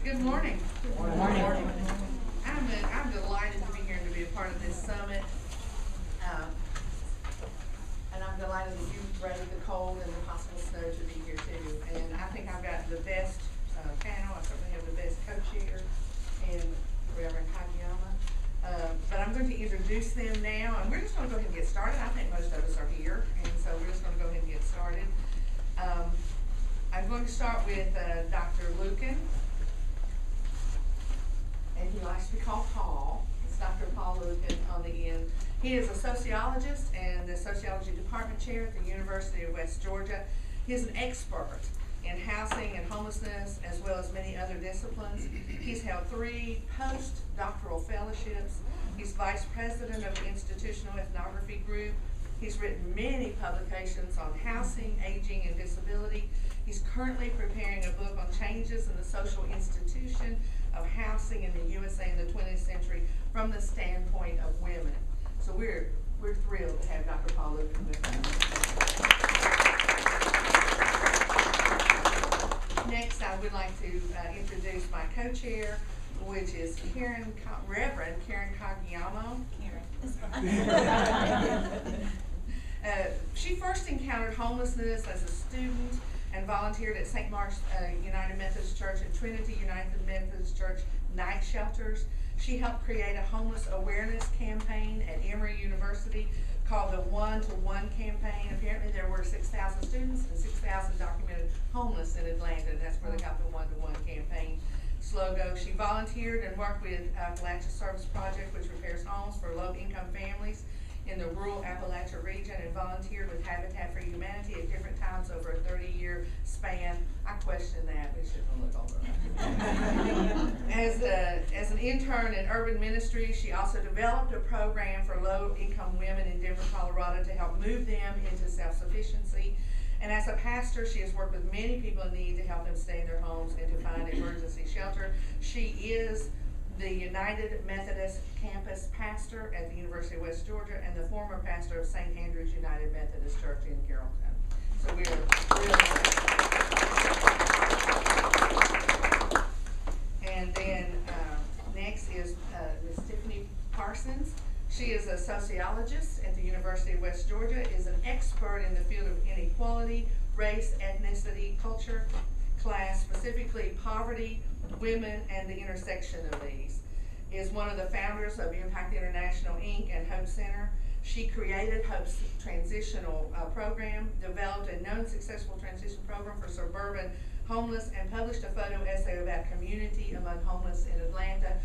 Good morning. Good morning. I'm delighted to be here and to be a part of this summit. And I'm delighted that you braved the cold and the possible snow to be here too. And I think I've got the best panel. I certainly have the best co-chair in Reverend Kagiyama. But I'm going to introduce them now, and we're just going to go ahead and get started. I think most of us are here, and so we're just going to go ahead and get started. I'm going to start with Dr. Luken, and he likes to be called Paul. It's Dr. Paul Luken on the end. He is a sociologist and the sociology department chair at the University of West Georgia. He is an expert in housing and homelessness, as well as many other disciplines. He's held 3 postdoctoral fellowships. He's vice president of the Institutional Ethnography Group. He's written many publications on housing, aging, and disability. He's currently preparing a book on changes in the social institution of housing in the USA in the 20th century from the standpoint of women. So we're thrilled to have Dr. Paul Luken with us. Next, I would like to introduce my co-chair, which is Reverend Karen Kagiyama. She first encountered homelessness as a student and volunteered at St. Mark's United Methodist Church and Trinity United Methodist Church night shelters. She helped create a homeless awareness campaign at Emory University called the 1-to-1 campaign. Apparently there were 6,000 students and 6,000 documented homeless in Atlanta, and that's where they got the 1-to-1 campaign slogan. She volunteered and worked with Appalachia Service Project, which repairs homes for low-income families in the rural Appalachia region, and volunteered with Habitat for Humanity at different times over a 30-year span. I question that. We should look over. As an intern in urban ministries, she also developed a program for low-income women in Denver, Colorado to help move them into self-sufficiency. And as a pastor, she has worked with many people in need to help them stay in their homes and to find emergency shelter. She is the United Methodist campus pastor at the University of West Georgia and the former pastor of St. Andrew's United Methodist Church in Carrollton. So we're And then next is Ms. Tiffany Parsons. She is a sociologist at the University of West Georgia, is an expert in the field of inequality, race, ethnicity, culture, class, specifically poverty, women, and the intersection of these. Is one of the founders of Impact International, Inc. and Hope Center. She created Hope's Transitional program, developed a known successful transition program for suburban homeless, and published a photo essay about community among homeless in Atlanta.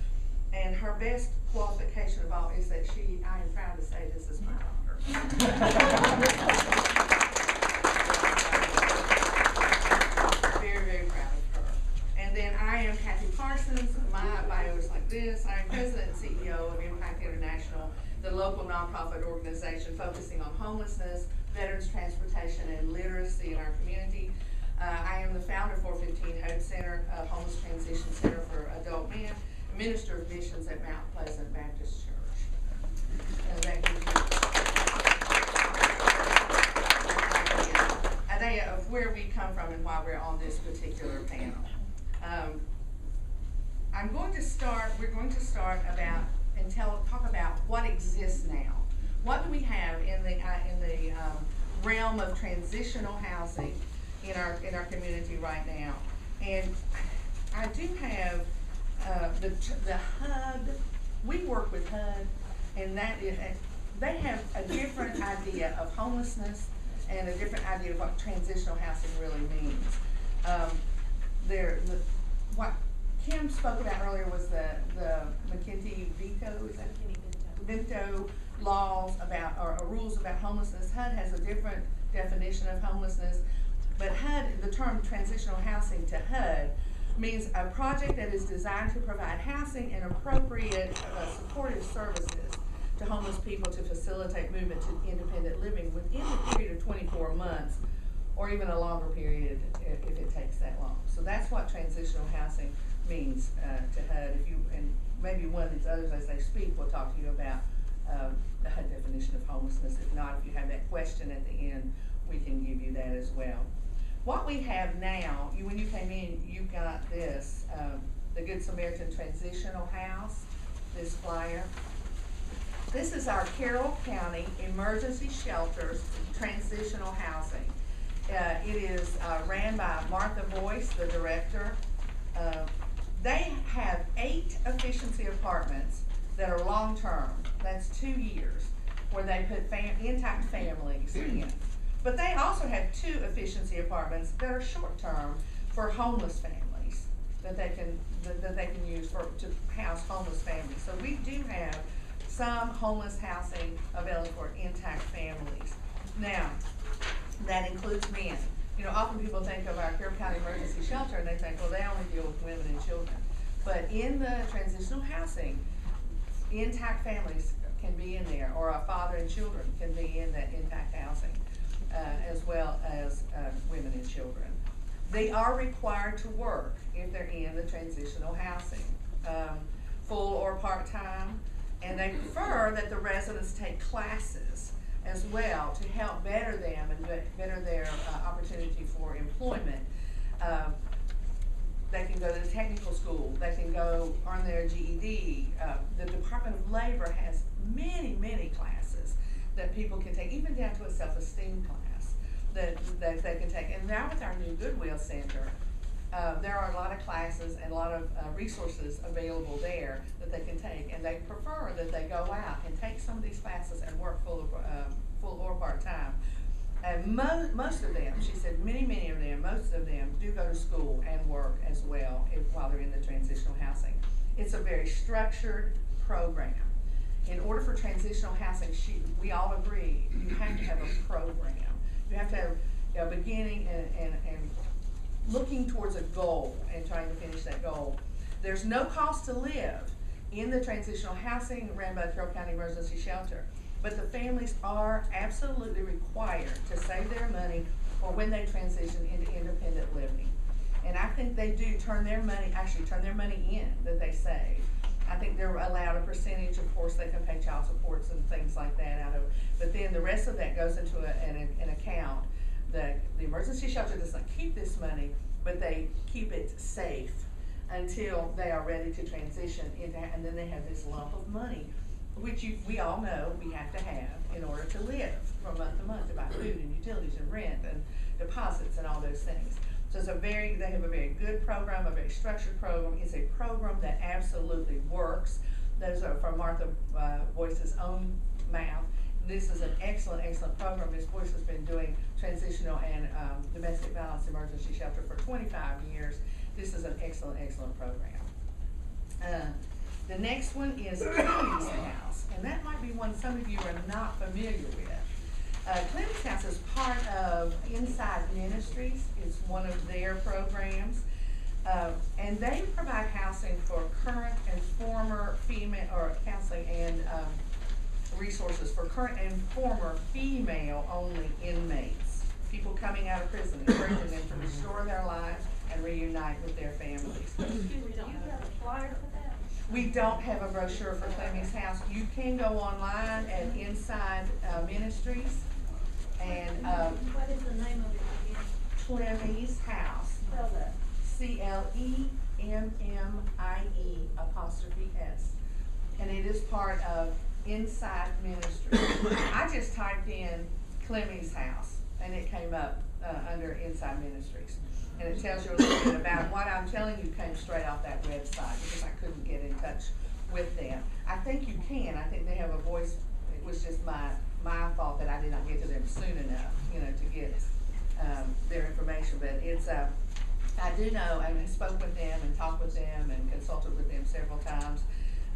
And her best qualification of all is that I am proud to say this is my daughter. Very, very proud of her. And then I am Tiffany Parsons. My bio is like this. I am president and CEO of Impact International, the local nonprofit organization focusing on homelessness, veterans transportation, and literacy in our community. I am the founder of 415 Hope Center, a homeless transition center for adult men, minister of missions at Mount Pleasant Baptist Church. An idea of where we come from and why we're on this particular panel. We're going to start about and talk about what exists now. What do we have in the realm of transitional housing in our community right now? And I do have the HUD. We work with HUD, and they have a different idea of homelessness and a different idea of what transitional housing really means. What Kim spoke about earlier was the veto laws about, or rules about homelessness. HUD has a different definition of homelessness, but HUD, the term transitional housing to HUD, means a project that is designed to provide housing and appropriate supportive services to homeless people to facilitate movement to independent living within the period of 24 months, or even a longer period if it takes that long. So that's what transitional housing means to HUD. And maybe one of these others as they speak will talk to you about the HUD definition of homelessness. If not, if you have that question at the end, we can give you that as well. What we have now, when you came in, you got this, the the Good Samaritan Transitional House, this flyer. This is our Carroll County Emergency Shelters Transitional Housing. It is ran by Martha Boyce, the director. They have 8 efficiency apartments that are long-term, that's 2 years, where they put intact families in. But they also have 2 efficiency apartments that are short-term for homeless families that they can use to house homeless families. So we do have some homeless housing available for intact families. Now, that includes men. You know, often people think of our Carroll County Emergency Shelter and they think, well, they only deal with women and children. But in the transitional housing, intact families can be in there, or a father and children can be in that intact housing, as well as women and children. They are required to work if they're in the transitional housing, full or part-time, and they prefer that the residents take classes as well to help better them and better their opportunity for employment. They can go to the technical school, they can go earn their GED. The Department of Labor has many, many classes that people can take, even down to a self-esteem class that they can take. And now with our new Goodwill Center, there are a lot of classes and a lot of resources available there that they can take, and they prefer that they go out and take some of these classes and work full or part-time. And most of them, she said, many of them, most of them do go to school and work as well while they're in the transitional housing. It's a very structured program. In order for transitional housing, we all agree, you have to have a program. You have to have a beginning and looking towards a goal and trying to finish that goal. There's no cost to live in the transitional housing ran by the Carroll County Emergency Shelter, but the families are absolutely required to save their money for when they transition into independent living. And I think they do turn their money in that they save. I think they're allowed a percentage, of course, they can pay child supports and things like that out of, but then the rest of that goes into an account. The emergency shelter doesn't keep this money, but they keep it safe until they are ready to transition into, and then they have this lump of money, which we all know we have to have in order to live from month to month, to buy food and utilities and rent and deposits and all those things. So they have a very good program, a very structured program. It's a program that absolutely works. Those are from Martha Boyce's own mouth. This is an excellent program. Ms. Boyce has been doing transitional and domestic violence emergency shelter for 25 years. This is an excellent program. The next one is Clemmy's House, and that might be one some of you are not familiar with. Clemmy's House is part of Inside Ministries. It's one of their programs, and they provide housing for current and former female, or counseling and resources for current and former female-only inmates, people coming out of prison, encouraging them to restore their lives and reunite with their families. Do you have a flyer for that? We don't have a brochure for Clemmy's House. You can go online at Inside Ministries, and what is the name of it again? Clemmy's House. Spell that. CLEMMIE''S, and it is part of Inside Ministries. I just typed in Clemmy's House, and it came up under Inside Ministries. And it tells you a little bit about what I'm telling you came straight off that website, because I couldn't get in touch with them. I think you can. I think they have a voice. It was just my fault that I did not get to them soon enough, to get their information. But it's I do know, and I spoke with them and talked with them and consulted with them several times,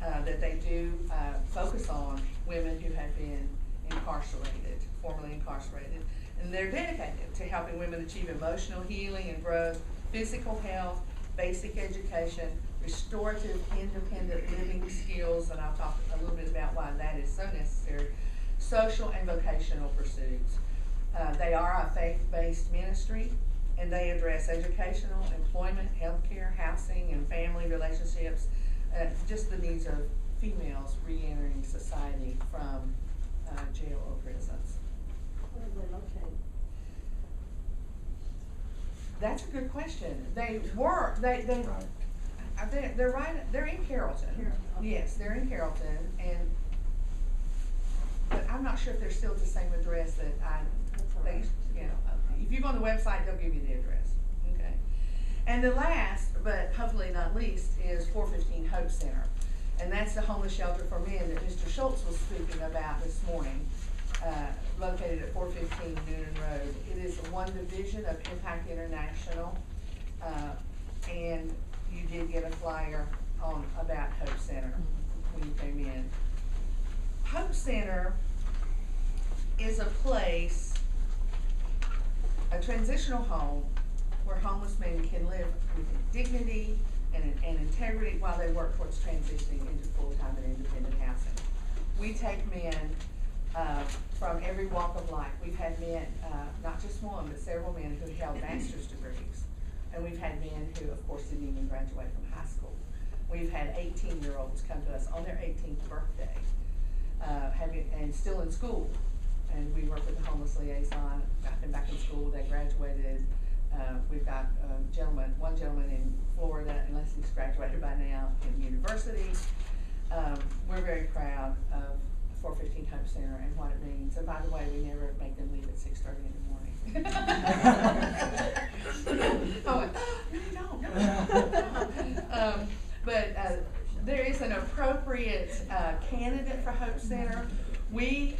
that they do focus on women who have been incarcerated, formerly incarcerated. And they're dedicated to helping women achieve emotional healing and growth, physical health, basic education, restorative independent living skills, and I'll talk a little bit about why that is so necessary, social and vocational pursuits. They are a faith-based ministry, and they address educational, employment, healthcare, housing, and family relationships, just the needs of females re-entering society from jail or prisons. Where are they located? That's a good question. They they're in Carrollton. Carrollton, okay. Yes, they're in Carrollton, but I'm not sure if they're still at the same address that That's all they, right. you know, Okay. if you go on the website, they'll give you the address, okay? And the last, but hopefully not least, is 415 Hope Center. And that's the homeless shelter for men that Mr. Schultz was speaking about this morning, located at 415 Noonan Road. It is one division of Impact International, and you did get a flyer on about Hope Center when you came in. Hope Center is a place, a transitional home where homeless men can live with dignity and integrity while they work towards transitioning into full-time and independent housing. We take men from every walk of life. We've had men, not just one, but several men who held master's degrees. And we've had men who, of course, didn't even graduate from high school. We've had 18-year-olds come to us on their 18th birthday, and still in school. And we work with the homeless liaison, got them back in school, they graduated. We've got one gentleman in Florida, unless he's graduated by now, in university. We're very proud of 415 Hope Center and what it means. And by the way, we never make them leave at 6:30 in the morning. Oh, no, but there is an appropriate candidate for Hope Center. We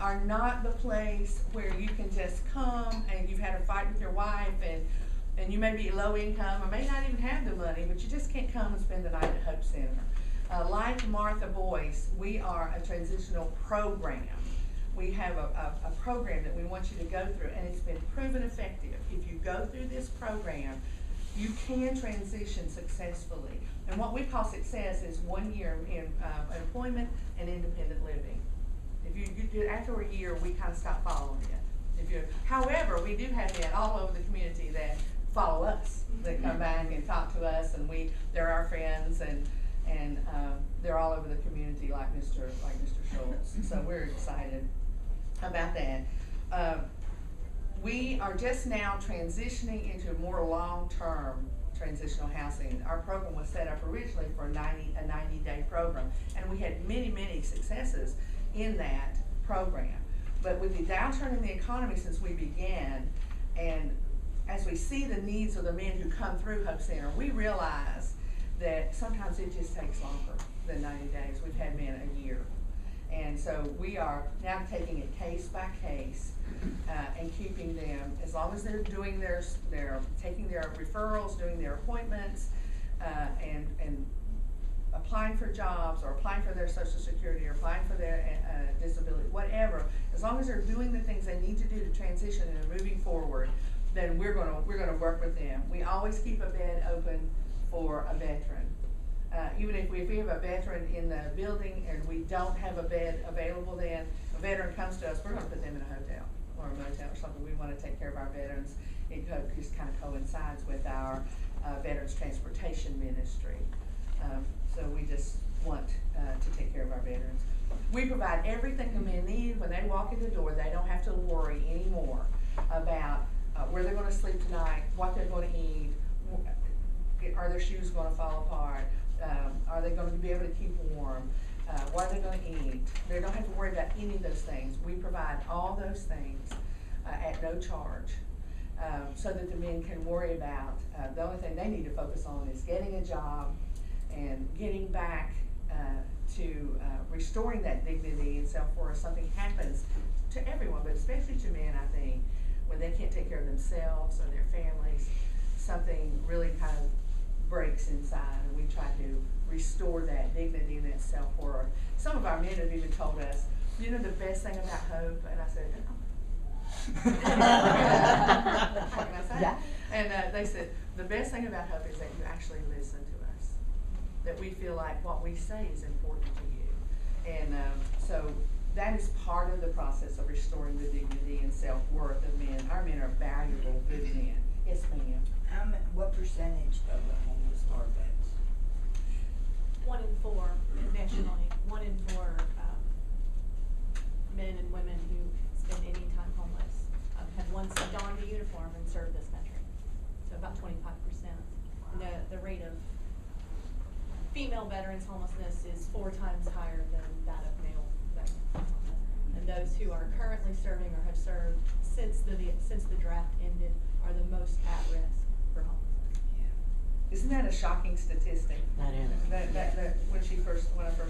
are not the place where you can just come and you've had a fight with your wife and you may be low income or may not even have the money, but you just can't come and spend the night at Hope Center. Like Martha Boyce, we are a transitional program. We have a program that we want you to go through, and it's been proven effective. If you go through this program, you can transition successfully. And what we call success is 1 year in employment and independent living. If you do after a year, we kind of stop following you. However, we do have men all over the community that follow us, that come back and talk to us, and they're our friends, and they're all over the community like Mr. Schultz. So we're excited about that. We are just now transitioning into more long-term transitional housing. Our program was set up originally for a 90-day program, and we had many successes in that program. But with the downturn in the economy since we began, and as we see the needs of the men who come through Hope Center, we realize that sometimes it just takes longer than 90 days. We've had men a year. And so we are now taking it case by case and keeping them, as long as they're doing they're taking their referrals, doing their appointments, and applying for jobs or applying for their Social Security or applying for their disability, whatever. As long as they're doing the things they need to do to transition and moving forward, then we're gonna work with them. We always keep a bed open for a veteran. Even if we have a veteran in the building and we don't have a bed available, then a veteran comes to us, we're gonna put them in a hotel or a motel or something. We wanna take care of our veterans. It just kind of coincides with our Veterans Transportation Ministry. So we just want to take care of our veterans. We provide everything the men need. When they walk in the door, they don't have to worry anymore about where they're gonna sleep tonight, what they're gonna eat, are their shoes gonna fall apart, are they gonna be able to keep warm, what are they gonna eat. They don't have to worry about any of those things. We provide all those things at no charge, so that the men can worry about, the only thing they need to focus on is getting a job and getting back to restoring that dignity and self-worth. Something happens to everyone, but especially to men, I think, when they can't take care of themselves or their families, something really kind of breaks inside, and we try to restore that dignity and that self-worth. Some of our men have even told us, you know, the best thing about hope, and I said, what can I say? Yeah. And they said, the best thing about hope is that you actually listen to us, that we feel like what we say is important to you. And so that is part of the process of restoring the dignity and self-worth of men. Our men are valuable, good men. Yes, ma'am. What percentage of the homeless are vets? 1 in 4 nationally. 1 in 4 men and women who spend any time homeless have once donned a uniform and served this country. So about 25%. The rate of female veterans homelessness is 4 times higher than that of male veterans homelessness. And those who are currently serving or have served since the draft ended are the most at risk for homelessness. Isn't that a shocking statistic? That is. That when I first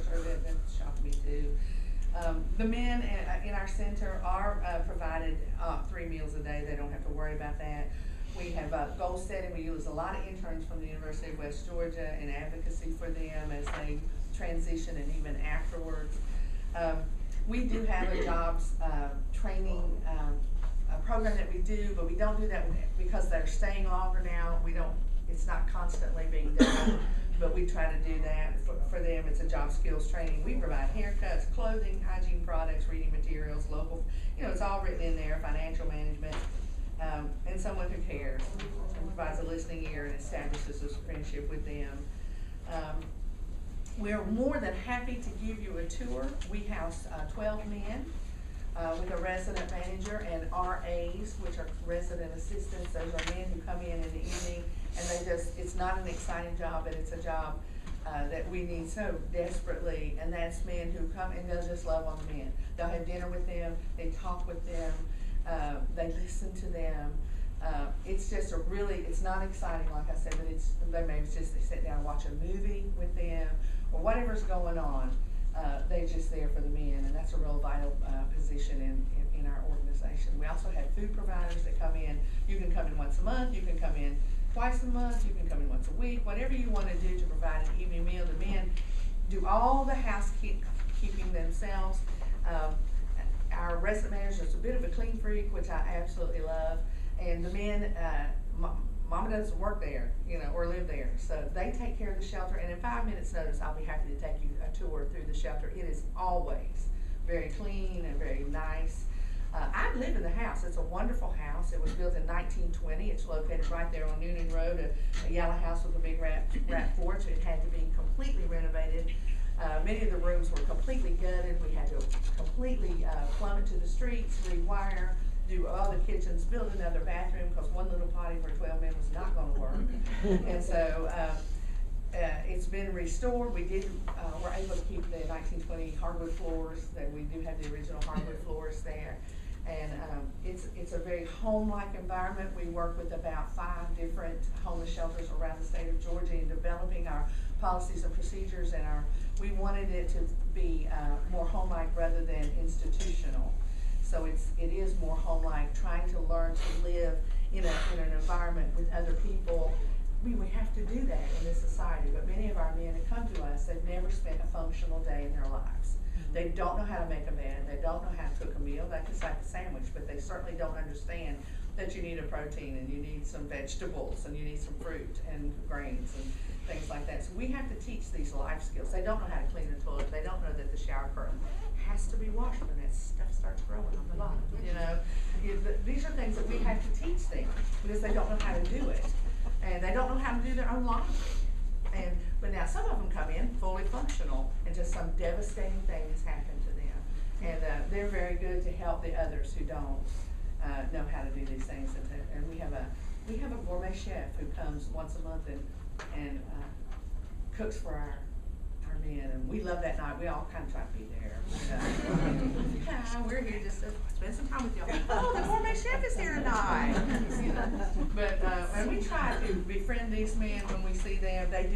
heard it, that shocked me too. The men in our center are provided 3 meals a day. They don't have to worry about that. We have goal setting. We use a lot of interns from the University of West Georgia and advocacy for them as they transition and even afterwards. We do have a jobs training a program that we do, but we don't do that because they're staying longer now. It's not constantly being done, but we try to do that for them. It's a job skills training. We provide haircuts, clothing, hygiene products, reading materials, local, it's all written in there, financial management, and someone who cares and provides a listening ear and establishes a friendship with them. We're more than happy to give you a tour. We house 12 men with a resident manager and RAs, which are resident assistants. Those are men who come in the evening, and it's not an exciting job, but it's a job that we need so desperately, and that's men who come and they'll just love on the men. They'll have dinner with them, they talk with them, they listen to them. It's just it's not exciting, like I said, but they maybe just they sit down and watch a movie with them, or whatever's going on. They're just there for the men, and that's a real vital position in our organization. We also have food providers that come in. You can come in once a month, you can come in twice a month, you can come in once a week, whatever you want to do to provide an evening meal. The men do all the housekeeping themselves. Our resident manager is a bit of a clean freak, which I absolutely love, and the men, Mama doesn't work there, or live there, so they take care of the shelter, and in 5 minutes notice, I'll be happy to take you a tour through the shelter. It is always very clean and very nice. I live in the house. It's a wonderful house. It was built in 1920. It's located right there on Noonan Road, a yellow house with a big wrap porch. It had to be completely renovated. Many of the rooms were completely gutted. We had to completely plumb it to the streets, rewire, do all the kitchens, build another bathroom, because one little potty for 12 men was not going to work. And so it's been restored. We're able to keep the 1920 hardwood floors. That we do have the original hardwood floors there. And it's a very home-like environment. We work with about 5 different homeless shelters around the state of Georgia in developing our policies and procedures, and we wanted it to be more home-like rather than institutional. So it is more home-like, trying to learn to live in an environment with other people. We have to do that in this society, but many of our men that come to us, they've never spent a functional day in their lives. They don't know how to make a bed, they don't know how to cook a meal, they can make a sandwich, but they certainly don't understand that you need a protein and you need some vegetables and you need some fruit and grains and things like that. So we have to teach these life skills. They don't know how to clean the toilet, they don't know that the shower curtain has to be washed when that stuff starts growing on the bottom, These are things that we have to teach them because they don't know how to do it. And they don't know how to do their own laundry. But now some of them come in fully functional and just some devastating thing has happened to them. And they're very good to help the others who don't know how to do these things. And we have a gourmet chef who comes once a month and cooks for our men, and we love that night. We all kind of try to be there. We're here just to spend some time with y'all. Oh, the gourmet chef is here tonight. But and we try to befriend these men when we see them. They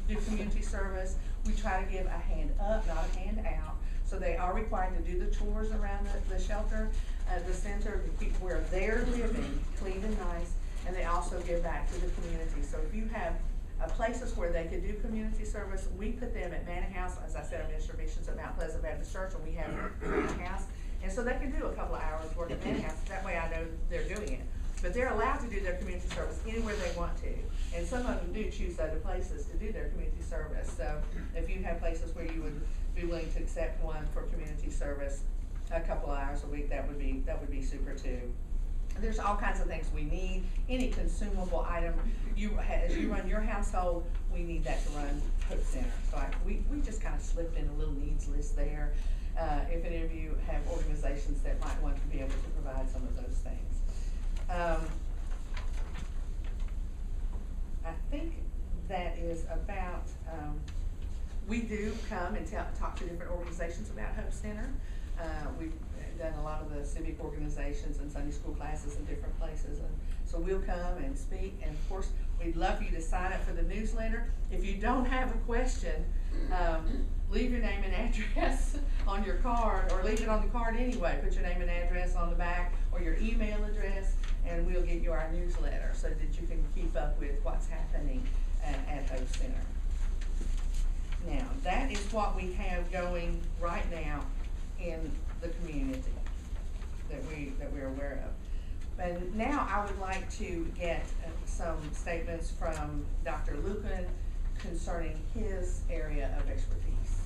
do community service. We try to give a hand up, not a hand out. So they are required to do the chores around the shelter, the center, to keep where they're living clean and nice, and they also give back to the community. So if you have places where they could do community service, we put them at Manor House. As I said, our minister missions at Mount Pleasant Baptist Church, and we have Manor House, and so they can do a couple of hours work at Manor House. That way I know they're doing it. But they're allowed to do their community service anywhere they want to, and some of them do choose other places to do their community service. So if you have places where you would be willing to accept one for community service a couple of hours a week, that would be super too. There's all kinds of things we need. Any consumable item, as you run your household, we need that to run Hope Center. So we just kind of slipped in a little needs list there. If any of you have organizations that might want to be able to provide some of those things. I think that is about We do come and talk to different organizations about Hope Center. We've done a lot of the civic organizations and Sunday school classes in different places, and so we'll come and speak. And of course, we'd love for you to sign up for the newsletter. If you don't have a question, leave your name and address on your card, or leave it on the card anyway. Put your name and address on the back, or your email address, and we'll get you our newsletter so that you can keep up with what's happening at Hope Center. Now, that is what we have going right now in the community that we're aware of. And now I would like to get some statements from Dr. Luken concerning his area of expertise.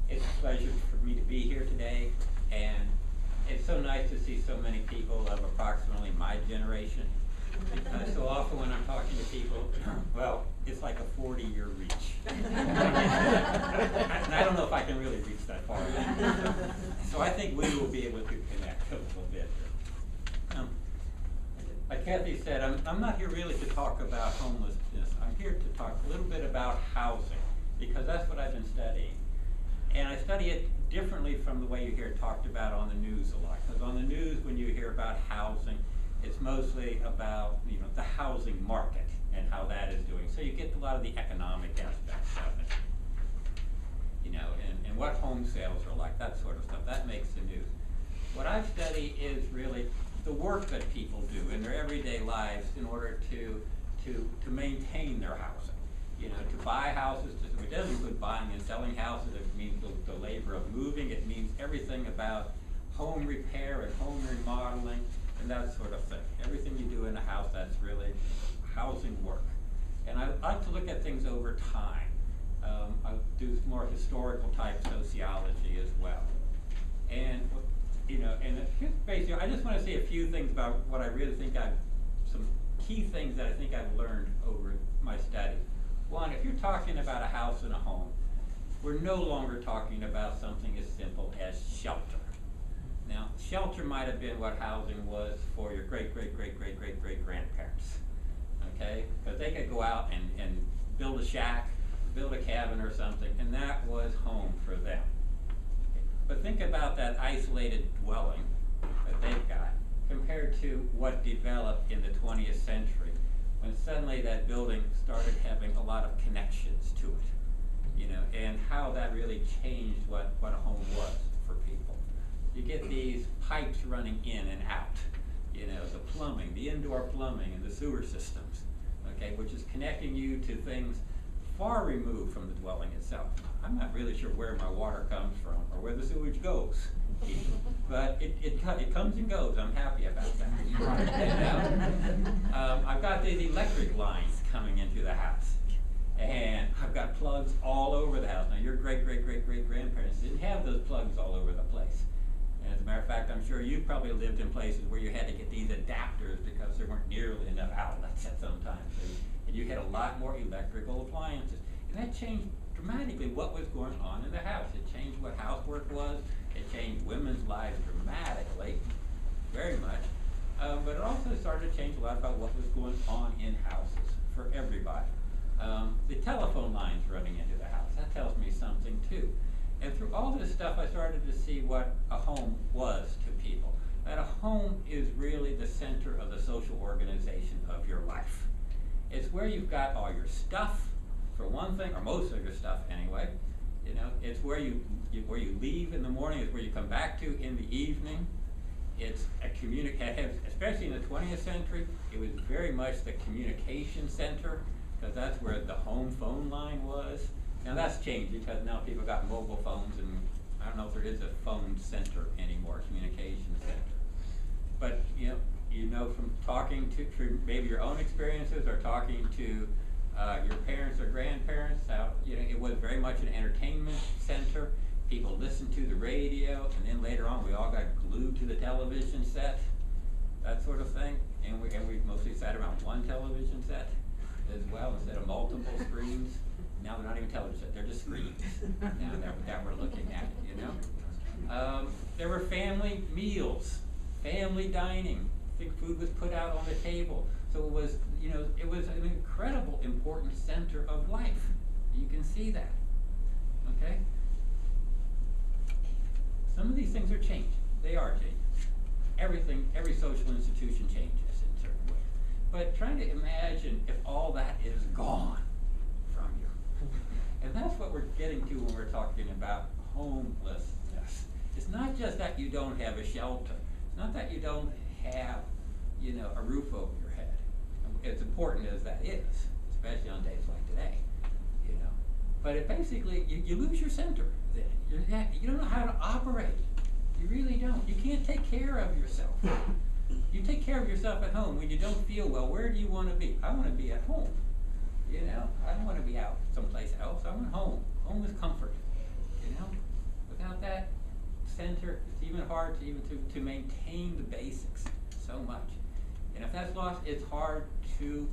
It's a pleasure for me to be here today, and it's so nice to see so many people of approximately my generation. Because so often when I'm talking to people, well, it's like a 40-year reach. And I don't know if I can really reach that far. So I think we will be able to connect a little bit. Like Kathy said, I'm not here really to talk about homelessness. I'm here to talk a little bit about housing, because that's what I've been studying. And I study it differently from the way you hear it talked about on the news a lot. Because on the news, when you hear about housing, it's mostly about, you know, the housing market and how that is doing. So you get a lot of the economic aspects of it, you know, and what home sales are like, that sort of stuff. That makes the news. What I study is really the work that people do in their everyday lives in order to maintain their housing. You know, to buy houses, it doesn't include buying and selling houses. It means the labor of moving. It means everything about home repair and home remodeling and that sort of thing. Everything you do in a house, that's really housing work. And I like to look at things over time. I do more historical type sociology as well. And, you know, and basically, I just want to say a few things about what I really think some key things that I think I've learned over my study. One, if you're talking about a house and a home, we're no longer talking about something as simple as shelter. Now, shelter might have been what housing was for your great-great-great-great-great-great-grandparents, okay? Because they could go out and build a shack, build a cabin or something, and that was home for them. But think about that isolated dwelling that they've got compared to what developed in the 20th century, when suddenly that building started having a lot of connections to it, you know, and how that really changed what a home was for people. You get these pipes running in and out, you know, the plumbing, the indoor plumbing and the sewer systems, okay, which is connecting you to things far removed from the dwelling itself. I'm not really sure where my water comes from or where the sewage goes, but it comes and goes. I'm happy about that. I've got these electric lines coming into the house, and I've got plugs all over the house. Now, your great-great-great-great-grandparents didn't have those plugs all over the place. And as a matter of fact, I'm sure you probably lived in places where you had to get these adapters because there weren't nearly enough outlets at some times. And you had a lot more electrical appliances. And that changed dramatically what was going on in the house. It changed what housework was. It changed women's lives dramatically, very much. But it also started to change a lot about what was going on in houses for everybody. The telephone lines running into the house, that tells me something too. And through all this stuff, I started to see what a home was to people. That a home is really the center of the social organization of your life. It's where you've got all your stuff, for one thing, or most of your stuff anyway. You know, it's where you leave in the morning. It's where you come back to in the evening. It's a especially in the 20th century, it was very much the communication center, because that's where the home phone line was. Now that's changed because now people got mobile phones, and I don't know if there is a phone center anymore, communication center. But you know from talking to maybe your own experiences or talking to your parents or grandparents, how it was very much an entertainment center. People listened to the radio, and then later on we all got glued to the television set, that sort of thing. And we mostly sat around one television set as well instead of multiple screens. Now they're not even television sets, they're just screens now that we're looking at, you know. There were family meals family dining. I think food was put out on the table. So it was, it was an incredible, important center of life. You can see that, okay? Some of these things are changing. They are changing. Everything, every social institution changes in certain ways. But trying to imagine if all that is gone from you. And that's what we're getting to when we're talking about homelessness. It's not just that you don't have a shelter. It's not that you don't have, a roof over your head. As important as that is, especially on days like today, But it basically, you lose your center then. You don't know how to operate. You really don't. You can't take care of yourself. You take care of yourself at home when you don't feel well. Where do you want to be? I want to be at home. I don't want to be out someplace else. I want home. Home is comfort. Without that center, it's even hard to maintain the basics so much. And if that's lost, it's hard to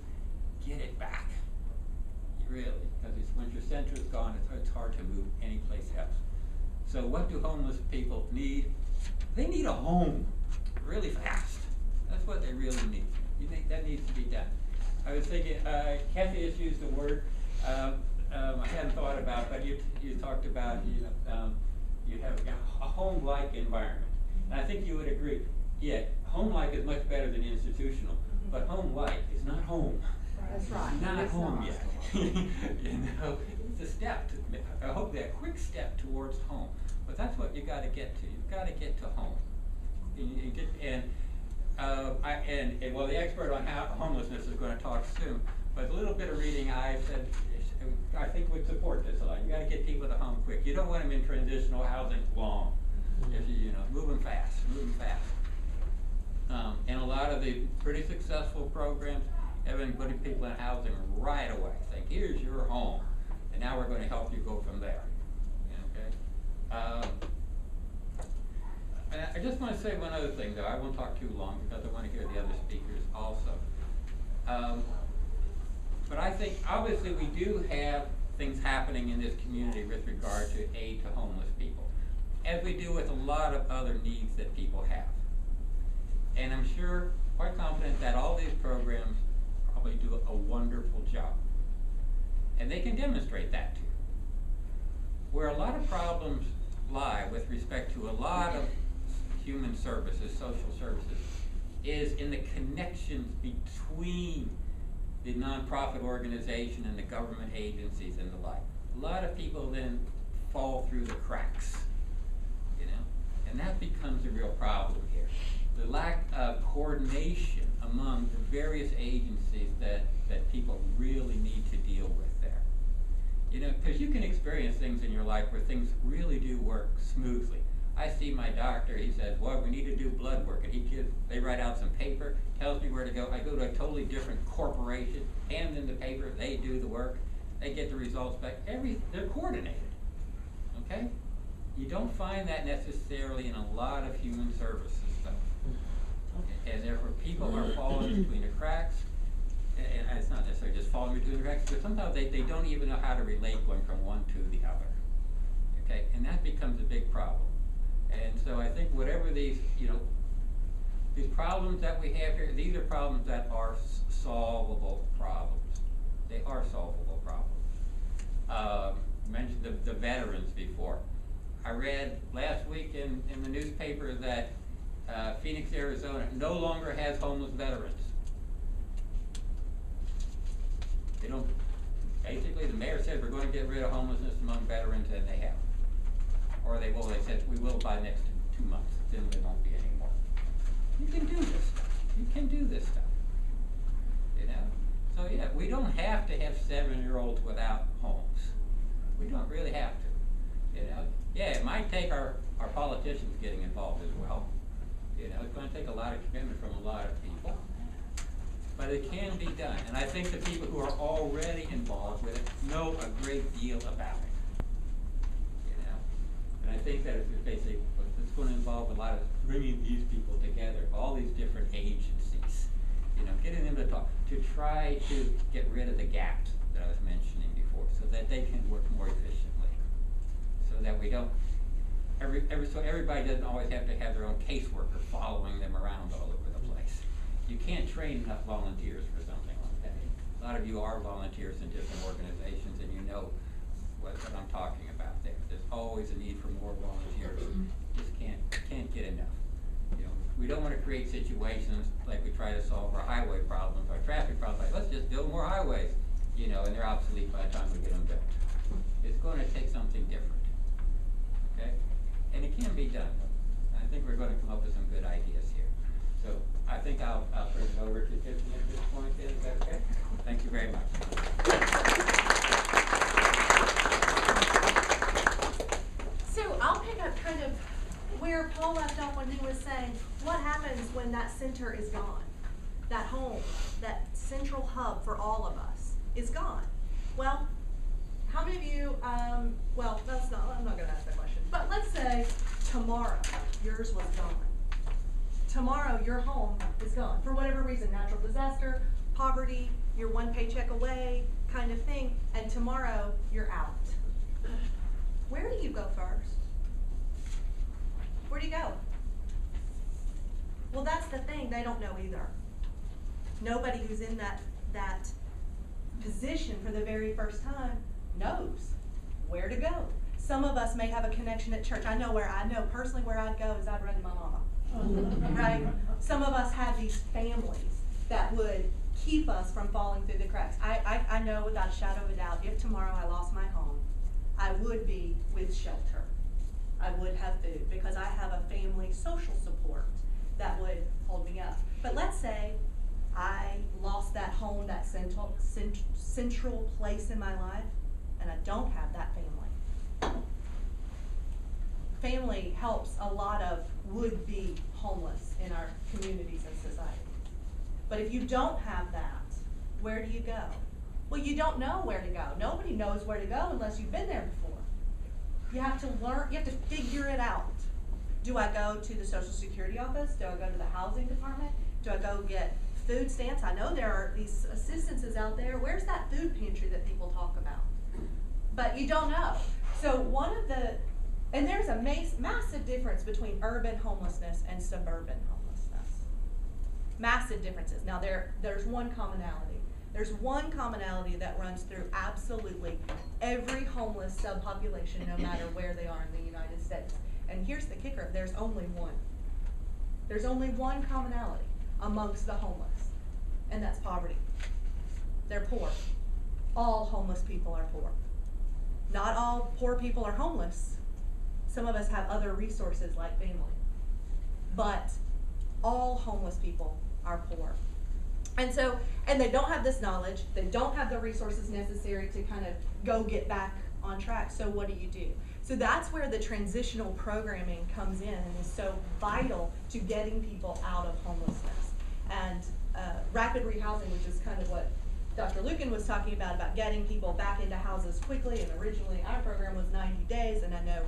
get it back. Really, because once your center is gone, it's hard to move anyplace else. So what do homeless people need? They need a home really fast. That's what they really need. You think that needs to be done. I was thinking, Kathy has used the word I hadn't thought about, but you talked about you have a home-like environment. And I think you would agree. Yeah, home-like is much better than institutional, but home-like is not home. That's right. It's not It's home not. yet. It's a step. I hope that quick step towards home. But that's what you got to get to. You've got to get to home. Well, the expert on homelessness is going to talk soon. But a little bit of reading I said, I think would support this a lot. You got to get people to home quick. You don't want them in transitional housing long. If you move them fast. And a lot of the pretty successful programs have been putting people in housing right away, saying, here's your home, and now we're going to help you go from there. Okay? I just want to say one other thing, though. I won't talk too long because I want to hear the other speakers also. But I think, obviously, we do have things happening in this community with regard to aid to homeless people, as we do with a lot of other needs that people have. And I'm sure, quite confident that all these programs probably do a wonderful job. And they can demonstrate that too. Where a lot of problems lie with respect to a lot of human services, social services, is in the connections between the nonprofit organization and the government agencies and the like. A lot of people then fall through the cracks, and that becomes a real problem here. The lack of coordination among the various agencies that people really need to deal with there. Because you can experience things in your life where things really do work smoothly. I see my doctor, he says, well, we need to do blood work, and they write out some paper, tells me where to go. I go to a totally different corporation, hand them the paper, they do the work, they get the results back. They're coordinated, okay? You don't find that necessarily in a lot of human services stuff. And therefore, people are falling between the cracks, and it's not necessarily just falling between the cracks, but sometimes they don't even know how to relate going from one to the other. Okay, and that becomes a big problem. And so I think whatever these problems that we have here, these are problems that are solvable problems. They are solvable problems. You mentioned the veterans before. I read last week in the newspaper that Phoenix, Arizona no longer has homeless veterans. They don't, basically the mayor said we're going to get rid of homelessness among veterans, and they have. Or they said we will by next 2 months, then there won't be any more. You can do this stuff. You can do this stuff. So yeah, we don't have to have 7-year-olds without homes. We don't really have to. Yeah, it might take our politicians getting involved as well. It's going to take a lot of commitment from a lot of people. But it can be done. And I think the people who are already involved with it know a great deal about it. And I think that it's going to involve a lot of bringing these people together, all these different agencies, getting them to talk, to try to get rid of the gaps that I was mentioning before, so that they can work more efficiently, so that we don't, so everybody doesn't always have to have their own caseworker following them around train enough volunteers for something like that. A lot of you are volunteers in different organizations, and you know what I'm talking about there. There's always a need for more volunteers. Just can't get enough. You know, we don't want to create situations like we try to solve our highway problems, our traffic problems, like let's just build more highways, you know, and they're obsolete by the time we get them built. It's going to take something different, okay? And it can be done. I think we're going to come up with some good ideas here. So I think I'll turn it over to Tiffany at this point then, is that okay? Thank you very much. So I'll pick up kind of where Paul left off when he was saying, what happens when that center is gone? That home, that central hub for all of us is gone. Well, how many of you, well, I'm not gonna ask that question, but let's say tomorrow yours was gone. Tomorrow your home is gone for whatever reason, natural disaster, poverty, you're one paycheck away kind of thing, and tomorrow you're out. Where do you go first? Where do you go? Well, that's the thing, they don't know either. Nobody who's in that position for the very first time knows where to go. Some of us may have a connection at church. I know personally where I'd go is I'd run to my mama, right? Some of us have these families that would keep us from falling through the cracks. I know without a shadow of a doubt, if tomorrow I lost my home, I would be with shelter. I would have food because I have a family social support that would hold me up. But let's say I lost that home, that central place in my life, and I don't have that family. Family helps a lot of would-be homeless in our communities and society. But if you don't have that, where do you go? Well, you don't know where to go. Nobody knows where to go unless you've been there before. You have to learn, you have to figure it out. Do I go to the Social Security office? Do I go to the housing department? Do I go get food stamps? I know there are these assistances out there. Where's that food pantry that people talk about? But you don't know. So and there's a massive difference between urban homelessness and suburban homelessness. Massive differences. Now there's one commonality. There's one commonality that runs through absolutely every homeless subpopulation, no matter where they are in the United States. And here's the kicker, there's only one. There's only one commonality amongst the homeless, and that's poverty. They're poor. All homeless people are poor. Not all poor people are homeless. Some of us have other resources like family. But all homeless people are poor. And they don't have this knowledge, they don't have the resources necessary to kind of go get back on track. So what do? So that's where the transitional programming comes in and is so vital to getting people out of homelessness. And rapid rehousing, which is kind of what Dr. Luken was talking about getting people back into houses quickly, and originally our program was 90 days, and I know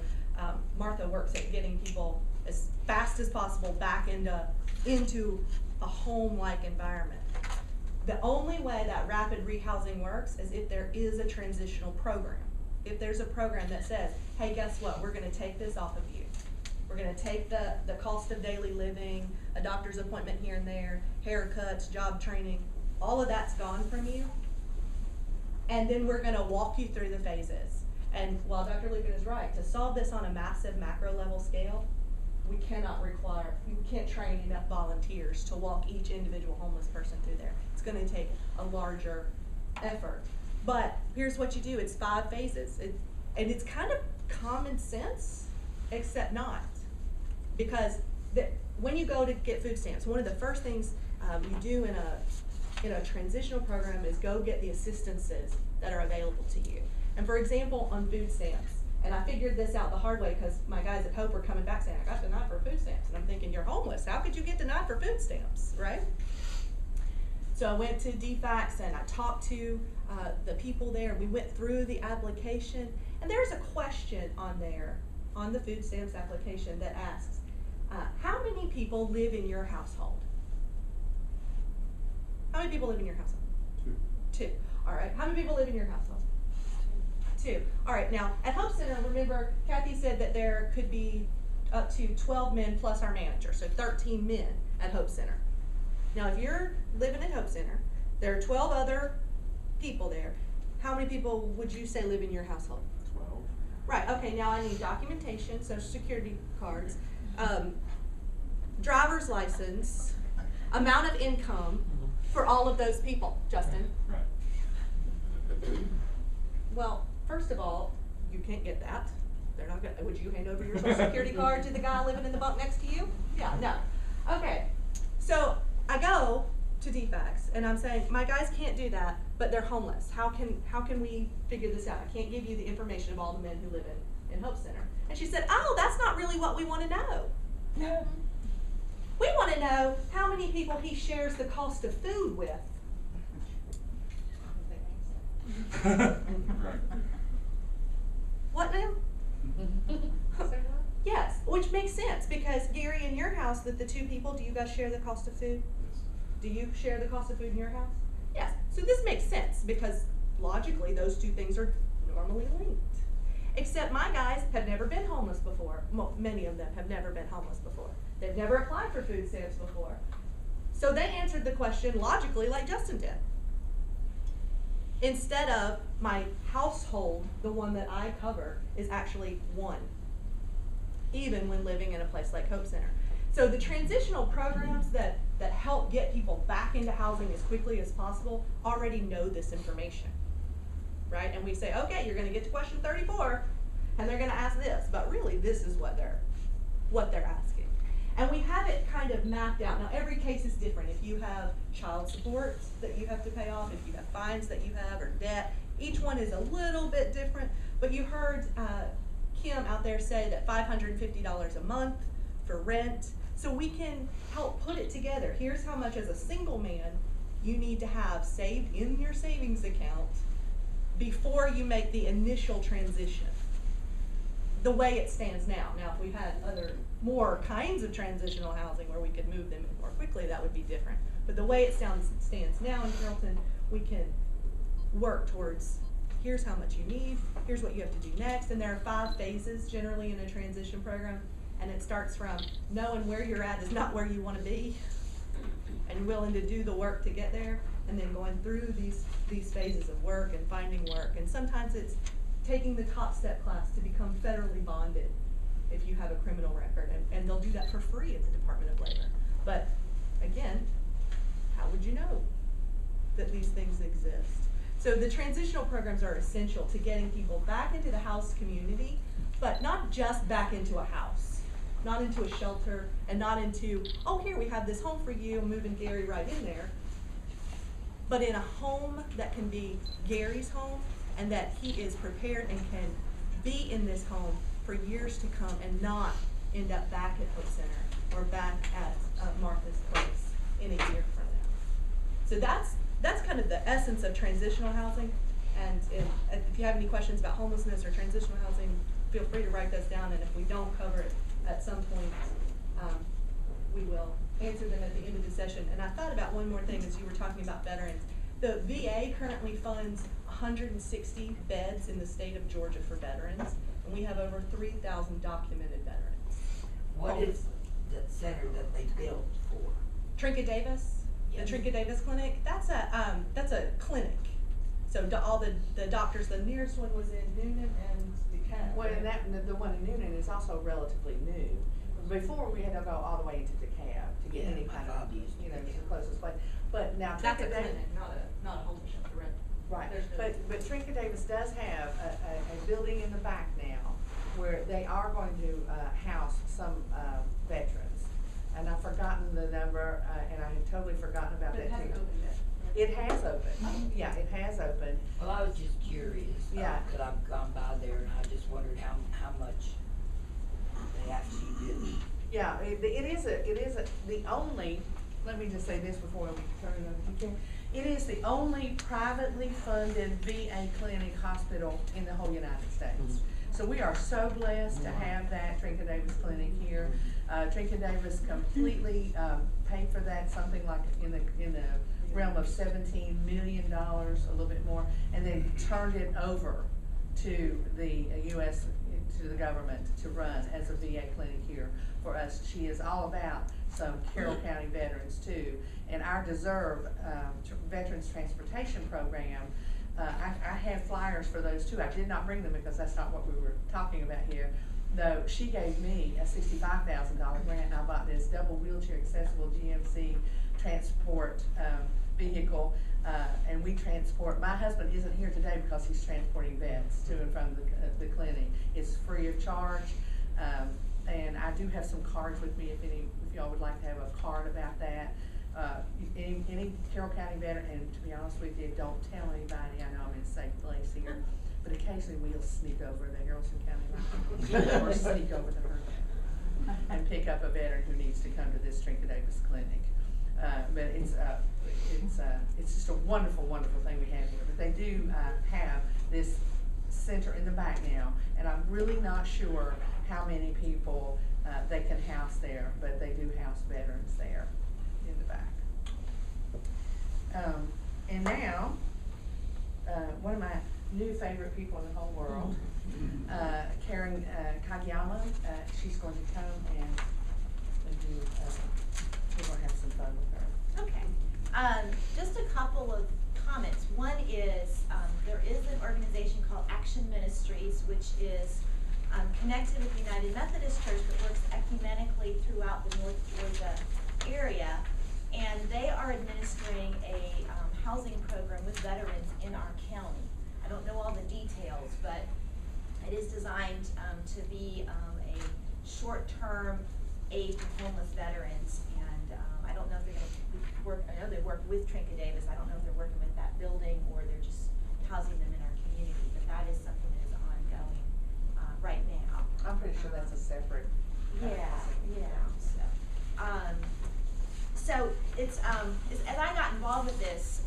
Martha works at getting people as fast as possible back into a home-like environment. The only way that rapid rehousing works is if there is a transitional program. If there's a program that says, hey, guess what, we're gonna take this off of you. We're gonna take the cost of daily living, a doctor's appointment here and there, haircuts, job training, all of that's gone from you. And then we're gonna walk you through the phases. And while Dr. Luken is right, to solve this on a massive macro level scale, we can't train enough volunteers to walk each individual homeless person through there. It's gonna take a larger effort. But here's what you do, it's 5 phases. And it's kind of common sense, except not. Because when you go to get food stamps, one of the first things you do in a transitional program is go get the assistances that are available to you. And for example, on food stamps, and I figured this out the hard way because my guys at Hope were coming back saying, I got denied for food stamps. And I'm thinking, you're homeless. How could you get denied for food stamps, right? So I went to DFACS and I talked to the people there. We went through the application. And there's a question on there, on the food stamps application that asks, how many people live in your household? How many people live in your household? 2. All right. How many people live in your household? 2. All right. Now, at Hope Center, remember, Kathy said that there could be up to 12 men plus our manager, so 13 men at Hope Center. Now, if you're living at Hope Center, there are 12 other people there. How many people would you say live in your household? 12. Right, okay, now I need documentation, social security cards, driver's license, amount of income for all of those people, Justin. Right. Well, first of all, you can't get that. They're not gonna, would you hand over your social security card to the guy living in the bunk next to you? Yeah, no. Okay, so I go to DFACS and I'm saying, my guys can't do that, but they're homeless. How can we figure this out? I can't give you the information of all the men who live in Hope Center. And she said, oh, that's not really what we wanna know. No. We wanna know how many people he shares the cost of food with. Right. What now? Yes, which makes sense, because Gary, in your house, that the two people, do you guys share the cost of food? Yes. Do you share the cost of food in your house? Yes, so this makes sense, because logically, those two things are normally linked. Except my guys have never been homeless before. Many of them have never been homeless before. They've never applied for food stamps before. So they answered the question logically like Justin did. Instead of my household, the one that I cover, is actually one, even when living in a place like Hope Center. So the transitional programs that help get people back into housing as quickly as possible already know this information, right? And we say, okay, you're gonna get to question 34, and they're gonna ask this, but really this is what they're asking. And we have it kind of mapped out. Now, every case is different. If you have child support that you have to pay off, if you have fines that you have, or debt, each one is a little bit different. But you heard Kim out there say that $550 a month for rent. So we can help put it together. Here's how much as a single man you need to have saved in your savings account before you make the initial transition. The way it stands now. Now, if we had more kinds of transitional housing where we could move them in more quickly, that would be different. But the way it stands now in Carrollton, we can work towards, here's how much you need, here's what you have to do next, and there are 5 phases generally in a transition program, and it starts from knowing where you're at is not where you want to be, and willing to do the work to get there, and then going through these phases of work and finding work, and sometimes it's taking the top step class to become federally bonded if you have a criminal record, and they'll do that for free at the Department of Labor. But again, how would you know that these things exist? So the transitional programs are essential to getting people back into the house community, but not just back into a house, not into a shelter, and not into, oh, here we have this home for you, moving Gary right in there, but in a home that can be Gary's home, and that he is prepared and can be in this home for years to come and not end up back at Hope Center or back at Martha's Place in a year from now. So that's kind of the essence of transitional housing. And if you have any questions about homelessness or transitional housing, feel free to write those down, and if we don't cover it at some point, we will answer them at the end of the session. And I thought about one more thing as you were talking about veterans. The VA currently funds 160 beds in the state of Georgia for veterans, and we have over 3,000 documented veterans. What is the center that they built for? Trinket Davis, Yes. the Trinket Davis Clinic, that's a clinic. So all the doctors, the nearest one was in Noonan and DeKalb. Well, and the one in Noonan is also relatively new. Before, we had to go all the way into DeKalb to get Yeah, any my kind of, father used to the DeKalb. closest place. But now That's a Trinket Davis. clinic, not a homeless shelter, right? Right, There's no- but Trinket Davis does have a building in the back now where they are going to house some veterans. And I've forgotten the number, and I had totally forgotten about that too. It has opened, yeah, it has opened. Well, I was just curious. Yeah. Cause I've gone by there and I just wondered how much they actually do. Yeah, it is the only, let me just say this before we turn it over to Ken. It is the only privately funded VA clinic hospital in the whole United States. So we are so blessed to have that Trinket Davis Clinic here. Trinket Davis completely paid for that, something like in the realm of $17 million, a little bit more, and then turned it over to the U.S., to the government to run as a VA clinic here for us. She is all about some Carroll County veterans too. And our Deserve Veterans Transportation Program, I have flyers for those too. I did not bring them because that's not what we were talking about here. Though she gave me a $65,000 grant, and I bought this double wheelchair accessible GMC transport vehicle, and we transport. My husband isn't here today because he's transporting vets to and from the clinic. It's free of charge, and I do have some cards with me if y'all would like to have a card about that. Any Carroll County veteran, and to be honest with you, don't tell anybody. I know I'm in a safe place here, but occasionally we'll sneak over the Carrollton County line or sneak over the Hurricane and pick up a veteran who needs to come to this Trinket Davis clinic. But it's just a wonderful, wonderful thing we have here. But they do have this center in the back now, and I'm really not sure how many people they can house there, but they do house veterans there in the back. And now, one of my new favorite people in the whole world, Karen Kagiyama, she's going to come and do, we're going to have some fun with her. Okay. Just a couple of comments. One is there is an organization called Action Ministries, which is connected with the United Methodist Church, but works ecumenically throughout the North Georgia area. And they are administering a housing program with veterans in our county. I don't know all the details, but it is designed to be a short-term aid to homeless veterans. And I don't know if they're going to work, I know they work with Trinket Davis. I don't know if they're working with that building or they're just housing them in our community, but that is something that is ongoing right now. I'm pretty sure that's a separate. Yeah. So it's, as I got involved with this,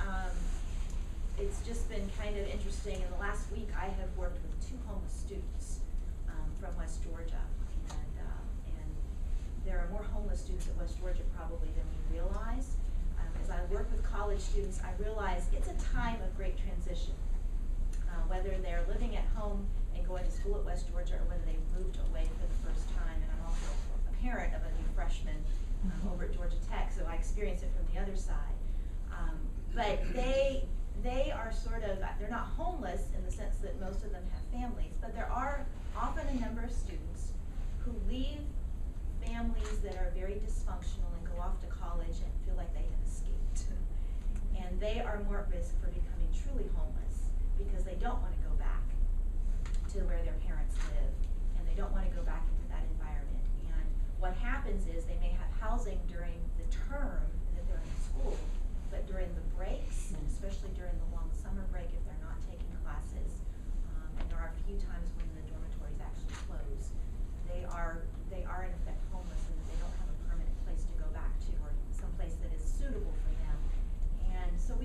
it's just been kind of interesting. In the last week, I have worked with 2 homeless students from West Georgia, and there are more homeless students at West Georgia probably than we realize. As I work with college students, I realize it's a time of great transition. Whether they're living at home and going to school at West Georgia, or whether they've moved away for the first time, and I'm also a parent of a new freshman over at Georgia Tech, so I experience it from the other side. But they are sort of, they're not homeless in the sense that most of them have families, but there are often a number of students who leave families that are very dysfunctional and go off to college and feel like they have escaped. And they are more at risk for becoming truly homeless because they don't want to go back to where their parents live, and they don't want to go back into that environment. And what happens is they may have housing during the term that they're in school, but during the breaks, and especially during the long summer break if they're not taking classes, and there are a few times when the dormitories actually close, they are in effect homeless, and they don't have a permanent place to go back to, or some place that is suitable for them. And so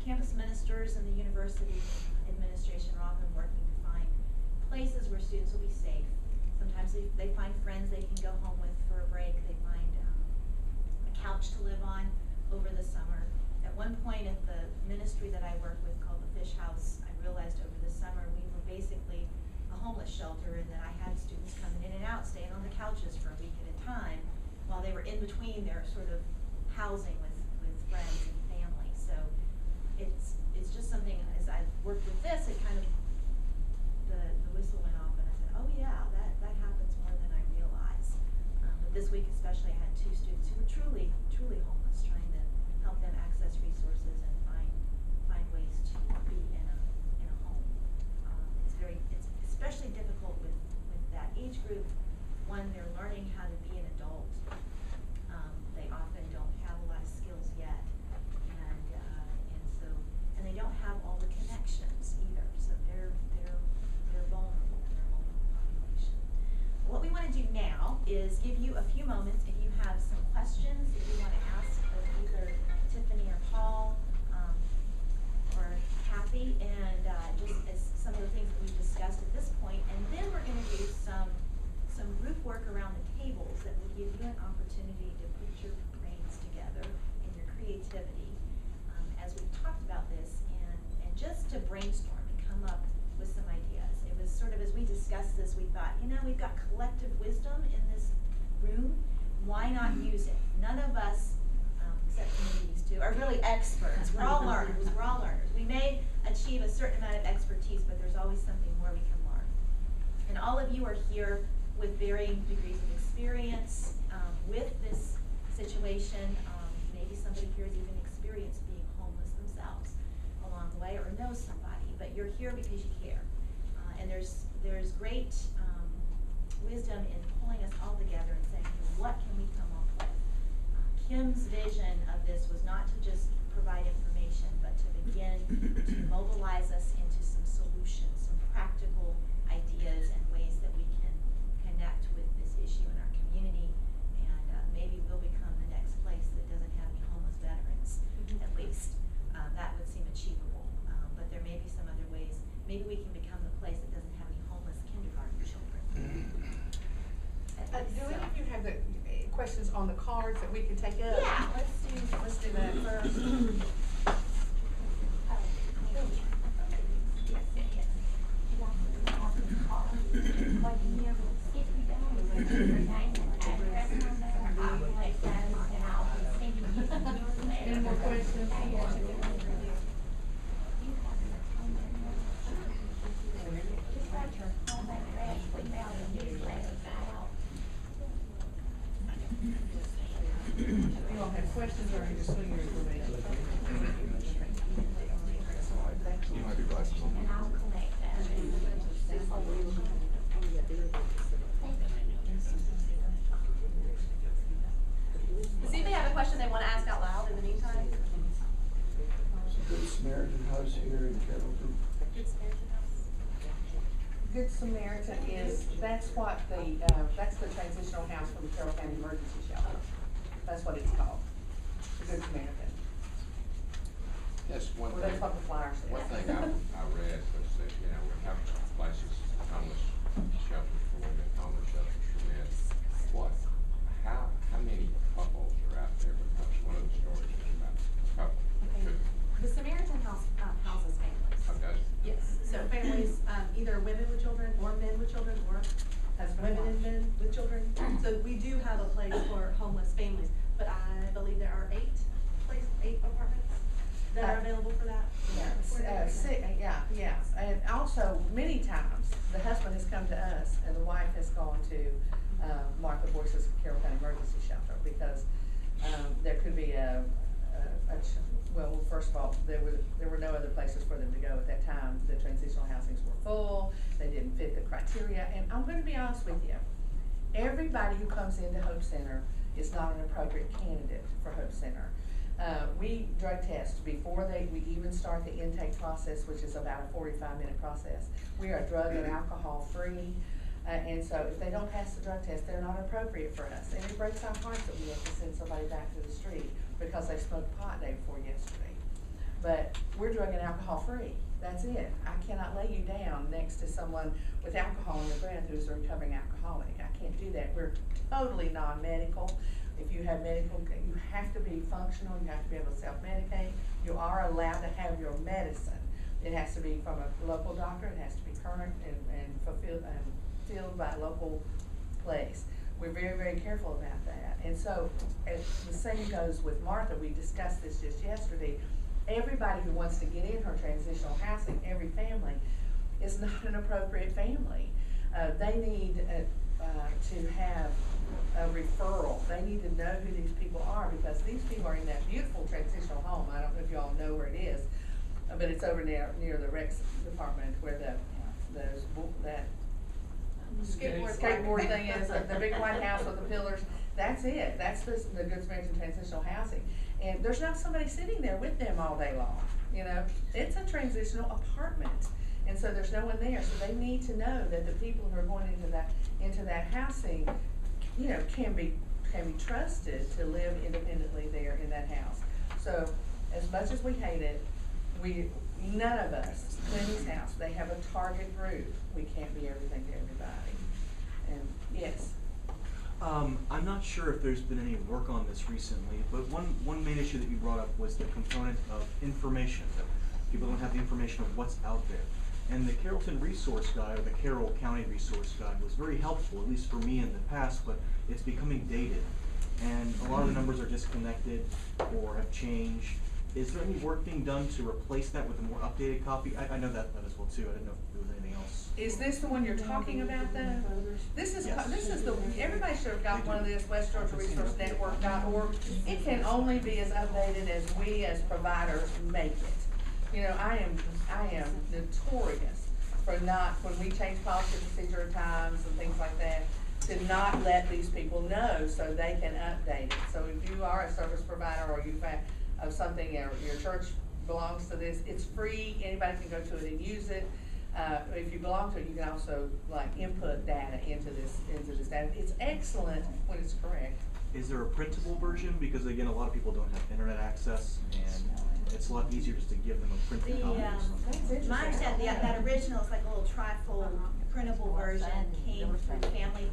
campus ministers and the university administration are often working to find places where students will be safe. Sometimes they find friends they can go home with for a break. They find a couch to live on over the summer. At one point at the ministry that I work with called the Fish House, I realized over the summer we were basically a homeless shelter, and that I had students coming in and out, staying on the couches for a week at a time while they were in between their sort of housing with friends and family. So it's just something, as I worked with this, it kind of, the whistle went off and I said, oh yeah, that happens more than I realize. But this week especially I had 2 students who were truly homeless, trying to help them access resources and find ways to be in a home. It's especially difficult with that age group. One, they're learning how to be an adult. They often don't have a lot of skills yet, and they don't have all the connections either. So they're vulnerable in their vulnerable population. What we want to do now is give you a few moments if you have some questions, if you want to ask of either Tiffany or Paul or Kathy, and just as some of the things that we've discussed at this point. And then we're going to do some group work around the tables that will give you an opportunity to put your brains together and your creativity as we've talked about this, and just to brainstorm and come up with some ideas. It was sort of, as we discussed this, we thought, we've got collective wisdom in this room. Why not use it? none of us, except for maybe these two, are really experts. We're all learners. We're all learners. We may achieve a certain amount of expertise, but there's always something more we can learn. And all of you are here with varying degrees of experience with this situation. Maybe somebody here has even experienced being homeless themselves along the way, or knows somebody. But you're here because you care. And there's great wisdom in pulling us all together and saying, what can we come up with? Kim's vision of this was not to just provide information, but to begin to mobilize us into some solutions, some practical ideas and ways that we can connect with this issue in our community. And maybe we'll become the next place that doesn't have any homeless veterans, at least. That would seem achievable. But there may be some other ways. Maybe we can become the place that doesn't have any homeless kindergarten children. Do any of you have the questions on the cards that we can take up? Yeah, let's do that first. Any more questions? If you all have questions or you just put your information. You might be glasses on. Does anybody have a question they want to ask out loud in the meantime? Good Samaritan House here in Carrollton. Good Samaritan House. Good Samaritan is, that's the transitional house from the Carroll County Emergency Shelter. That's what it's called, the Good Samaritan. Yes, one Well, thing. that's what the flyer says. One thing I read was that, we have places, homeless shelters for women, homeless shelters for men. How many couples are out there? Because one of the stories is about a couple. Okay. The Samaritan House houses families. Okay. Yes, so families, either women with children or men with children or women and men with children. So we do have a place for homeless families, but I believe there are 8 apartments that are available for that. Yeah, and also, many times, the husband has come to us and the wife has gone to, Martha Boyce's Carroll County Emergency Shelter, because, there could be well, first of all, there were no other places for them to go at that time. The transitional housings were full, they didn't fit the criteria, and I'm gonna be honest with you, everybody who comes into Hope Center is not an appropriate candidate for Hope Center. We drug test before we even start the intake process, which is about a 45-minute process. We are drug and alcohol free, and so if they don't pass the drug test, they're not appropriate for us. And it breaks our hearts that we have to send somebody back to the street because they smoked pot day before yesterday. But we're drug and alcohol free. That's it. I cannot lay you down next to someone with alcohol in their breath who's a recovering alcoholic. I can't do that. We're totally non-medical. If you have medical, you have to be functional, you have to be able to self-medicate. You are allowed to have your medicine. It has to be from a local doctor, it has to be current and filled by a local place. We're very, very careful about that. And so, as the same goes with Martha, we discussed this just yesterday. Everybody who wants to get in her transitional housing, every family, is not an appropriate family. They need to have a referral. They need to know who these people are, because these people are in that beautiful transitional home. I don't know if you all know where it is, but it's over near the rec department where that skateboard thing is, the big white house with the pillars. That's it. That's the Good Samaritan Transitional Housing. And there's not somebody sitting there with them all day long. It's a transitional apartment. And so there's no one there. So they need to know that the people who are going into that housing, can be trusted to live independently there in that house. So as much as we hate it, none of us, Lenny's house, they have a target group. We can't be everything to everybody. And yes. I'm not sure if there's been any work on this recently, but one main issue that you brought up was the component of information, that people don't have the information of what's out there. And the Carrollton Resource Guide, or the Carroll County Resource Guide, was very helpful, at least for me in the past, but it's becoming dated. and a lot of the numbers are disconnected or have changed. Is there any work being done to replace that with a more updated copy? I know that as well too. I didn't know if there was anything else. Is this the one you're talking about though? This is, Yes. this is the, everybody should have got one of this, westgeorgiaresourcenetwork.org. It can only be as updated as we as providers make it. You know, I am notorious for not, when we change policy procedure at times and things like that, to not let these people know so they can update it. So if you are a service provider or you've had of something, or your church belongs to this, it's free, anybody can go to it and use it. If you belong to it, you can also like input data into this data. It's excellent when it's correct. Is there a printable version? Because again, a lot of people don't have internet access, and it's a lot easier just to give them a printed The, copy or something. my understanding, that original is like a little trifold printable version came through the Family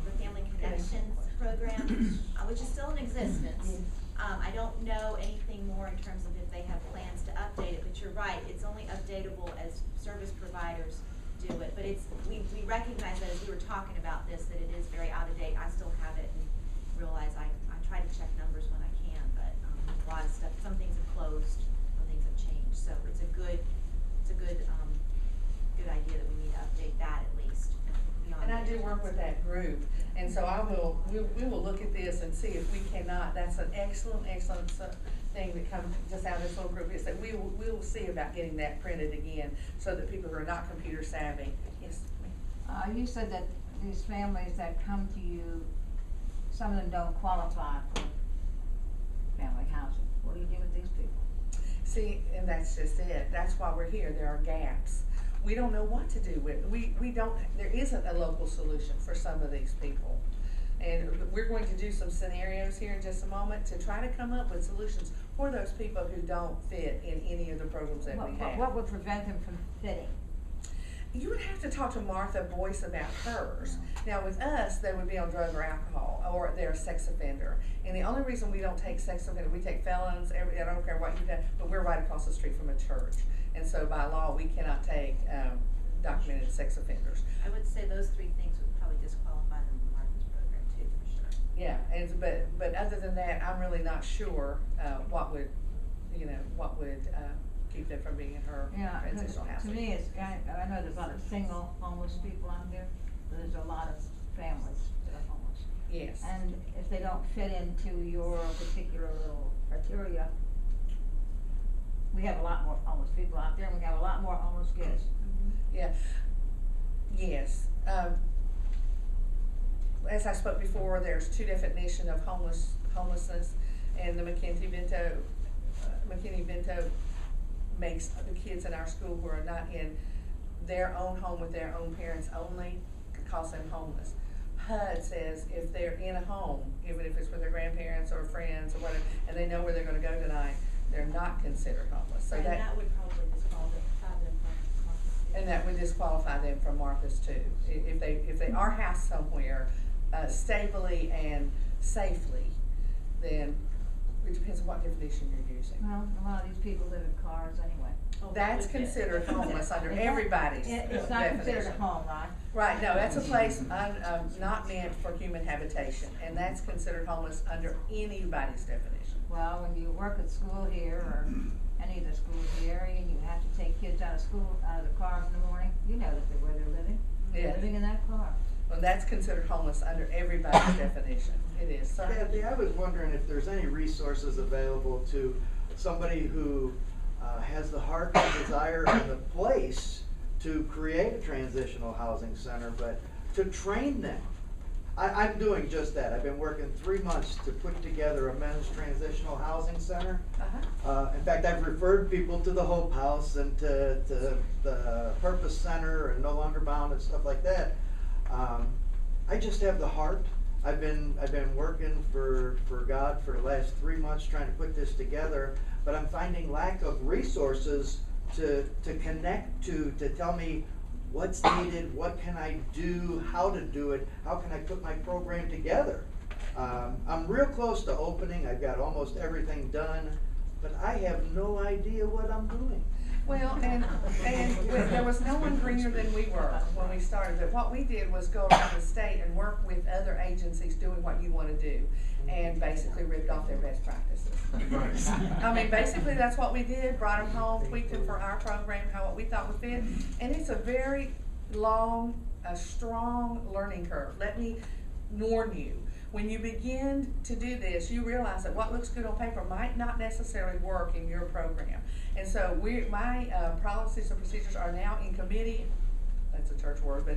Connections program, which is still in existence. I don't know anything more in terms of if they have plans to update it, but you're right, it's only updatable as service providers do it. But it's, we recognize that as we were talking about this, that it is very out of date. I still have it and realize I try to check numbers when I can, but a lot of stuff, some things have closed, some things have changed. So it's a good idea that we need to update that at least. And I do work with that group, and so we will look at this and see if we cannot, that's an excellent thing that comes just out of this little group, is that we will see about getting that printed again, so that people who are not computer savvy. Yes, ma'am. You said that these families that come to you, some of them don't qualify for family housing. What do you do with these people? See, and that's just it. That's why we're here. There are gaps. We don't know what to do with, there isn't a local solution for some of these people. And we're going to do some scenarios here in just a moment to try to come up with solutions for those people who don't fit in any of the programs that we have. What would prevent them from fitting? You would have to talk to Martha Boyce about hers. Now with us, they would be on drug or alcohol, or they're a sex offender. And the only reason we don't take sex offenders, we take felons, I don't care what you've done, but we're right across the street from a church. And so by law, we cannot take documented sex offenders. I would say those three things would probably disqualify them from Martha's program too, for sure. Yeah, but other than that, I'm really not sure what would keep them from being in her transitional housing. To me, I know there's a lot of single homeless people out there, but there's a lot of families that are homeless. Yes. And if they don't fit into your particular little criteria, we have a lot more homeless people out there, and we have a lot more homeless kids. Yeah. Yes. As I spoke before, there's two definitions of homelessness, and the McKinney-Vento makes the kids in our school who are not in their own home with their own parents only, calls them homeless. HUD says if they're in a home, even if it's with their grandparents or friends or whatever, and they know where they're gonna go tonight, they're not considered homeless. So And that would probably disqualify them from Martha's. and that would disqualify them from Martha's too. If they are housed somewhere, stably and safely, then it depends on what definition you're using. Well, a lot of these people live in cars anyway. Oh, That's that would fit. considered homeless under Is that- everybody's It's not considered a definition. home, right? Right, no, that's a place not meant for human habitation, and that's considered homeless under anybody's definition. Well, when you work at school here, or any of the schools in the area, and you have to take kids out of school, out of the cars in the morning, you know where they're living. They're Yeah. living in that car. Well, that's considered homeless under everybody's definition. It is, sir. Kathy, I was wondering if there's any resources available to somebody who has the heart and desire and the place to create a transitional housing center, but to train them. I'm doing just that. I've been working 3 months to put together a men's transitional housing center. In fact, I've referred people to the Hope House and to the Purpose Center and No Longer Bound and stuff like that. I just have the heart. I've been working for God for the last 3 months trying to put this together, but I'm finding lack of resources to connect to tell me what's needed, what can I do, how to do it, how can I put my program together. I'm real close to opening. I've got almost everything done, but I have no idea what I'm doing. Well, and there was no one greener than we were when we started, but what we did was go around the state and work with other agencies doing what you wanna do, and basically ripped off their best practices. I mean, basically, that's what we did, brought them home, tweaked them for our program, what we thought would fit, and it's a very long, a strong learning curve. Let me warn you, when you begin to do this, you realize that what looks good on paper might not necessarily work in your program. And so my policies and procedures are now in committee, that's a church word, but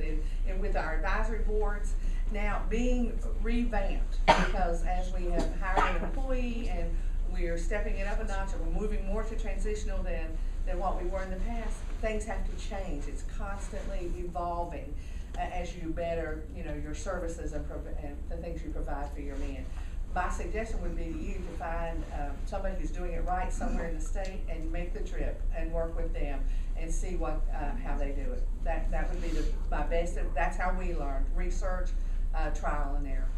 with our advisory boards, now being revamped, because as we have hired an employee and we're stepping it up a notch, and we're moving more to transitional than what we were in the past, things have to change. It's constantly evolving as you better, your services and the things you provide for your men. My suggestion would be to you to find somebody who's doing it right somewhere in the state and make the trip and work with them and see how they do it. That would be my best. That's how we learned. Research, trial and error.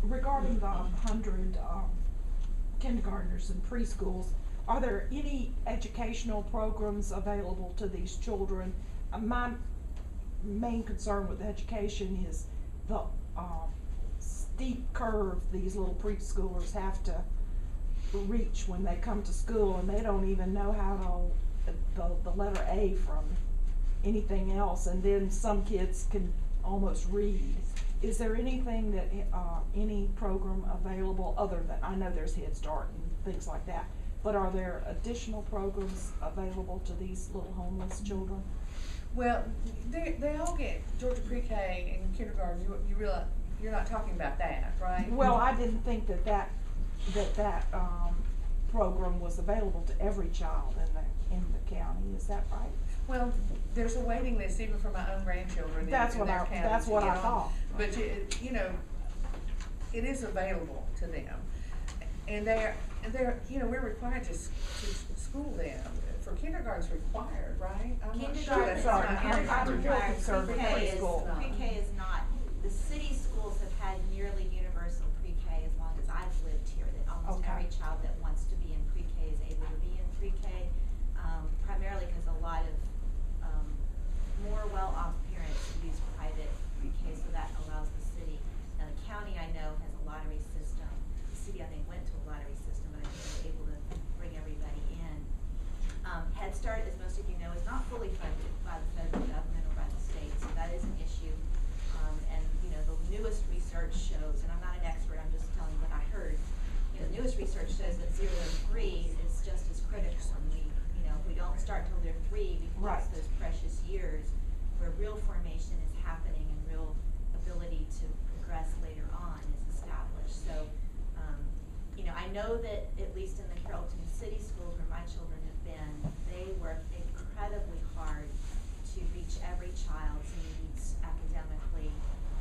Regarding the 100 kindergartners and preschools, are there any educational programs available to these children? My main concern with education is the steep curve these little preschoolers have to reach when they come to school, and they don't even know how to the letter A from anything else, and then some kids can almost read. Is there anything that any program available other than, I know there's Head Start and things like that, but are there additional programs available to these little homeless children? Well, they all get Georgia Pre-K and kindergarten. You realize you're not talking about that, right? Well, I didn't think that program was available to every child in the county. Is that right? Well, there's a waiting list even for my own grandchildren in their county. That's what I thought. But it is available to them, and they're we're required to school them. For kindergarten's required, right? I'm not sure that's not. I'm more concerned with preschool. Pre-K is not. The city schools have had nearly universal pre-K as long as I've lived here. That almost every child that wants to be in pre-K is able to be in pre-K, primarily because a lot of more well-off parents use private pre-K, so that allows the city. Now the county, I know, has a lottery system. The city, I think, went to a lottery system, but I think they're able to bring everybody in. Head Start, as most of you know, is not fully funded by the federal government or by the state, so that is an issue. And the newest research shows, and I'm not an expert, I'm just telling you what I heard. The newest research shows that 0 to 3 is just as critical. And we don't start till they're 3, we've lost those precious years where real formation is happening and real ability to progress later on is established. So, I know that at least in the Carrollton City schools where my children have been, they work incredibly hard to reach every child's needs academically,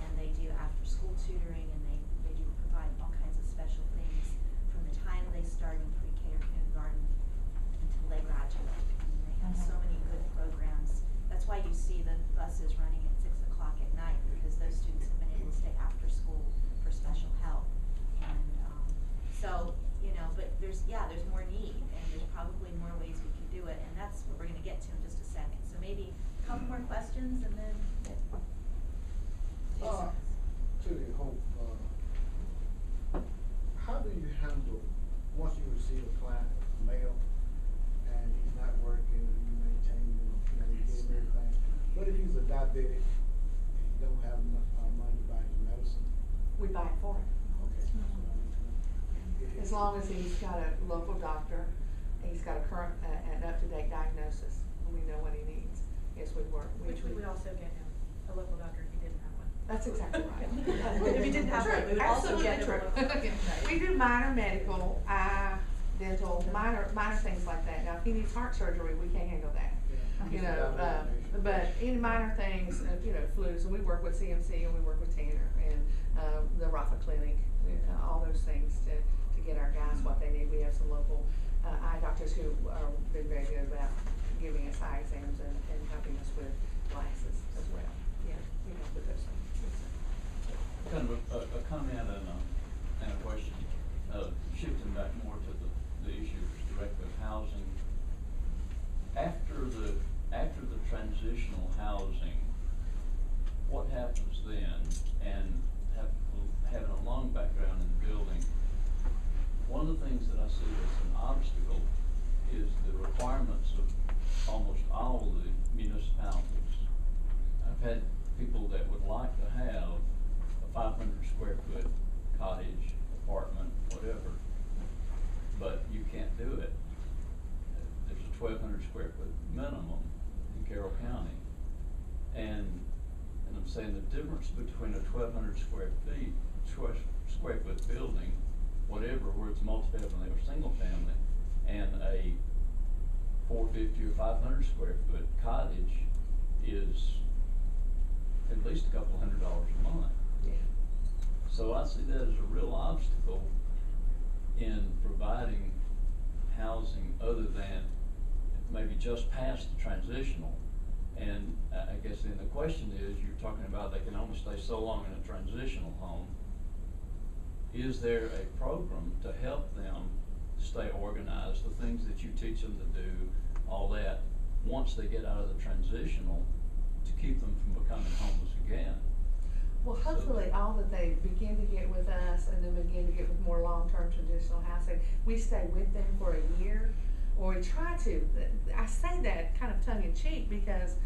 and they do after school tutoring, and they do provide all kinds of special things from the time they start in pre-K or kindergarten until they graduate. And they have so many good programs. That's why you see the buses running at 6 o'clock at night, because those students have been able to stay after school for special help. And so, but there's more need, and there's probably more ways we can do it, and that's what we're gonna get to in just a second. So maybe a couple more questions, and then Jason. To the hope, how do you handle, once you receive a client, male, and he's not working, and you maintain, you give him everything, what if he's a diabetic, and he don't have enough money to buy his medicine? We buy it for him. Okay. As long as he's got a local doctor, and he's got a current and up-to-date diagnosis, and we know what he needs. Yes, we work. Which we would also get him a local doctor if he didn't have one. That's exactly right. If he didn't have one, we would also get him a local doctor. We do minor medical, eye, dental, minor things like that. Now, if he needs heart surgery, we can't handle that. But any minor things, flus, and we work with CMC and we work with Tanner and the Rafa Clinic, all those things to get our guys what they need. We have some local eye doctors who are been very good about giving us eye exams and helping us with glasses as well. Yeah, we help with those things. Kind of a comment and a question. Shifting back more to the issue directly of housing. things that I see as an obstacle is the requirements of almost all the municipalities. I've had people that would like to have a 500 square foot cottage, apartment, whatever, but you can't do it. There's a 1,200 square foot minimum in Carroll County. And I'm saying the difference between a 1,200 square foot building, whatever, where it's multifamily or single family, and a 450 or 500 square foot cottage is at least a couple $100s a month. Yeah. So I see that as a real obstacle in providing housing other than maybe just past the transitional. And I guess then the question is, you're talking about they can only stay so long in a transitional home. Is there a program to help them stay organized, the things that you teach them to do, all that, once they get out of the transitional, to keep them from becoming homeless again? Well, hopefully, all that they begin to get with us and then begin to get with more long-term traditional housing, we stay with them for a year, or we try to. I say that kind of tongue-in-cheek because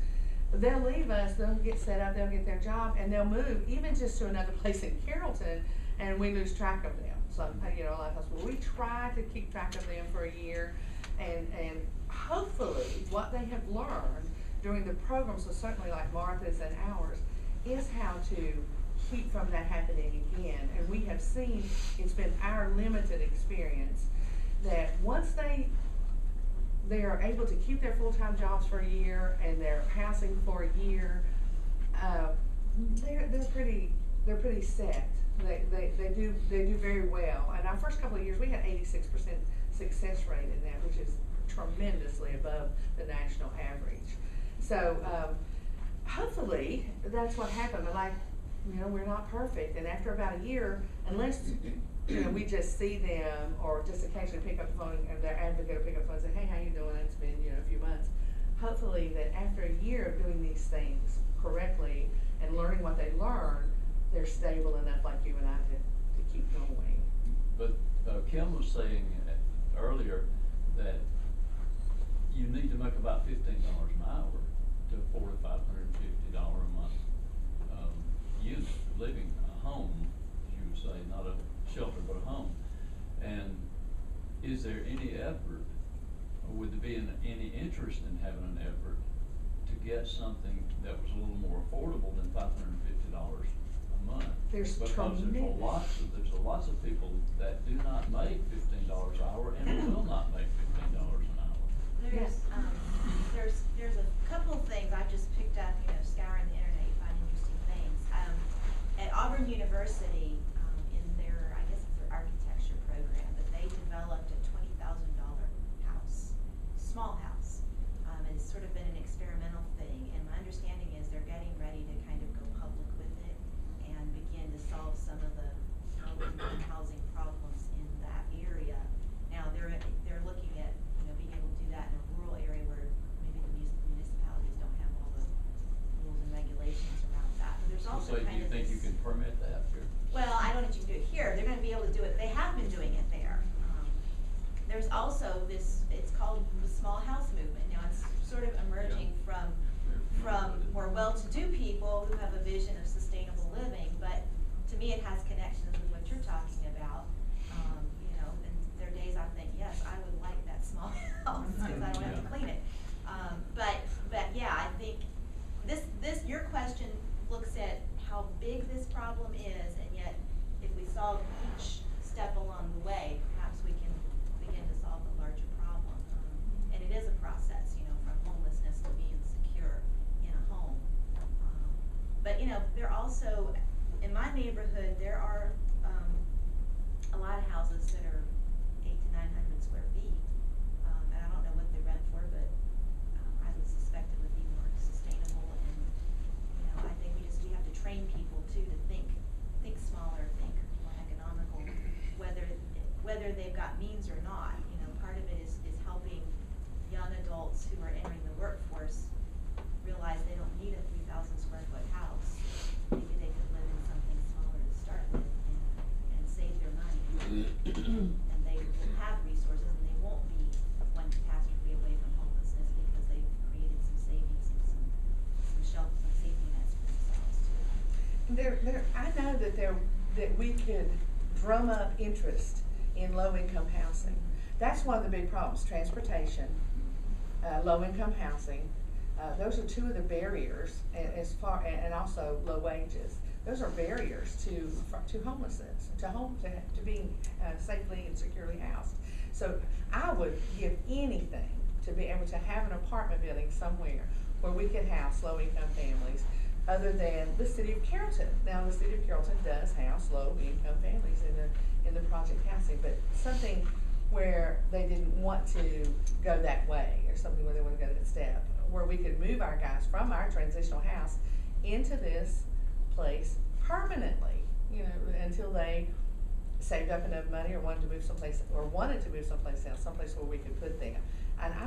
they'll leave us, they'll get set up, they'll get their job, and they'll move even just to another place in Carrollton, and we lose track of them. So, you know, a lot of times, well, we try to keep track of them for a year, and hopefully what they have learned during the program, so certainly like Martha's and ours, is how to keep from that happening again. And we have seen, it's been our limited experience, that once they are able to keep their full-time jobs for a year and their housing for a year, they're pretty set. They do very well. And our first couple of years, we had 86% success rate in that, which is tremendously above the national average. So hopefully that's what happened. But like, you know, we're not perfect. And after about a year, unless, you know, we just see them or just occasionally pick up the phone and their advocate will pick up the phone and say, hey, how you doing? It's been, you know, a few months. Hopefully that after a year of doing these things correctly and learning what they learn, they're stable enough like you and I to keep going. But Kim was saying earlier that you need to make about $15 an hour to afford a $550 a month unit, living a home, as you would say, not a shelter but a home. And is there any effort, or would there be any interest in having an effort to get something that was a little more affordable than $550 a month? There's Because there's lots of people that do not make $15 an hour and will not make $15 an hour. There's a couple of things I've just picked up, you know, scouring the internet, you find interesting things. At Auburn University, in their, I guess it's their architecture program, but they developed a $20,000 house, small house. It's sort of been an experimental thing, and my understanding is they're getting ready to kind of go public with it and begin to solve some of the housing problems in that area. Now they're looking at, you know, being able to do that in a rural area where maybe the municipalities don't have all the rules and regulations around that. But there's also So do you think you can permit that here? Well, I don't know if you can do it here. They're going to be able to do it. They have been doing it there. There's also this, it's called the small house movement. Now it's sort of emerging from more well-to-do people who have a vision of sustainable living, but to me it has connections with what you're talking about. You know, and there are days I think, yes, I would like that small house because I don't have to clean it. But yeah, I think your question looks at how big this problem is, and yet if we solve each step along the way, perhaps we can begin to solve the larger problem. And it is a process, you know, from homelessness to being secure in a home. But you know, there also, in my neighborhood, there are a lot of houses that are 800 to 900 square feet. And I don't know what they rent for, but I would suspect it would be more sustainable. And you know, I think we have to train people too to think smaller, think more economical, whether they've got means or not. You know, part of it is helping young adults who are entering the workforce realize they don't need a 3,000 square foot house. Maybe they could live in something smaller to start with and save their money. And they will have I know that we could drum up interest in low-income housing. That's one of the big problems, transportation, low-income housing. Those are two of the barriers, and also low wages. Those are barriers to homelessness, to being safely and securely housed. So I would give anything to be able to have an apartment building somewhere where we could house low-income families, other than the city of Carrollton. Now, the city of Carrollton does house low-income families in the project housing, but something where they didn't want to go that way, or something where they want to go that step, where we could move our guys from our transitional house into this place permanently, until they saved up enough money or wanted to move someplace else, someplace where we could put them. And I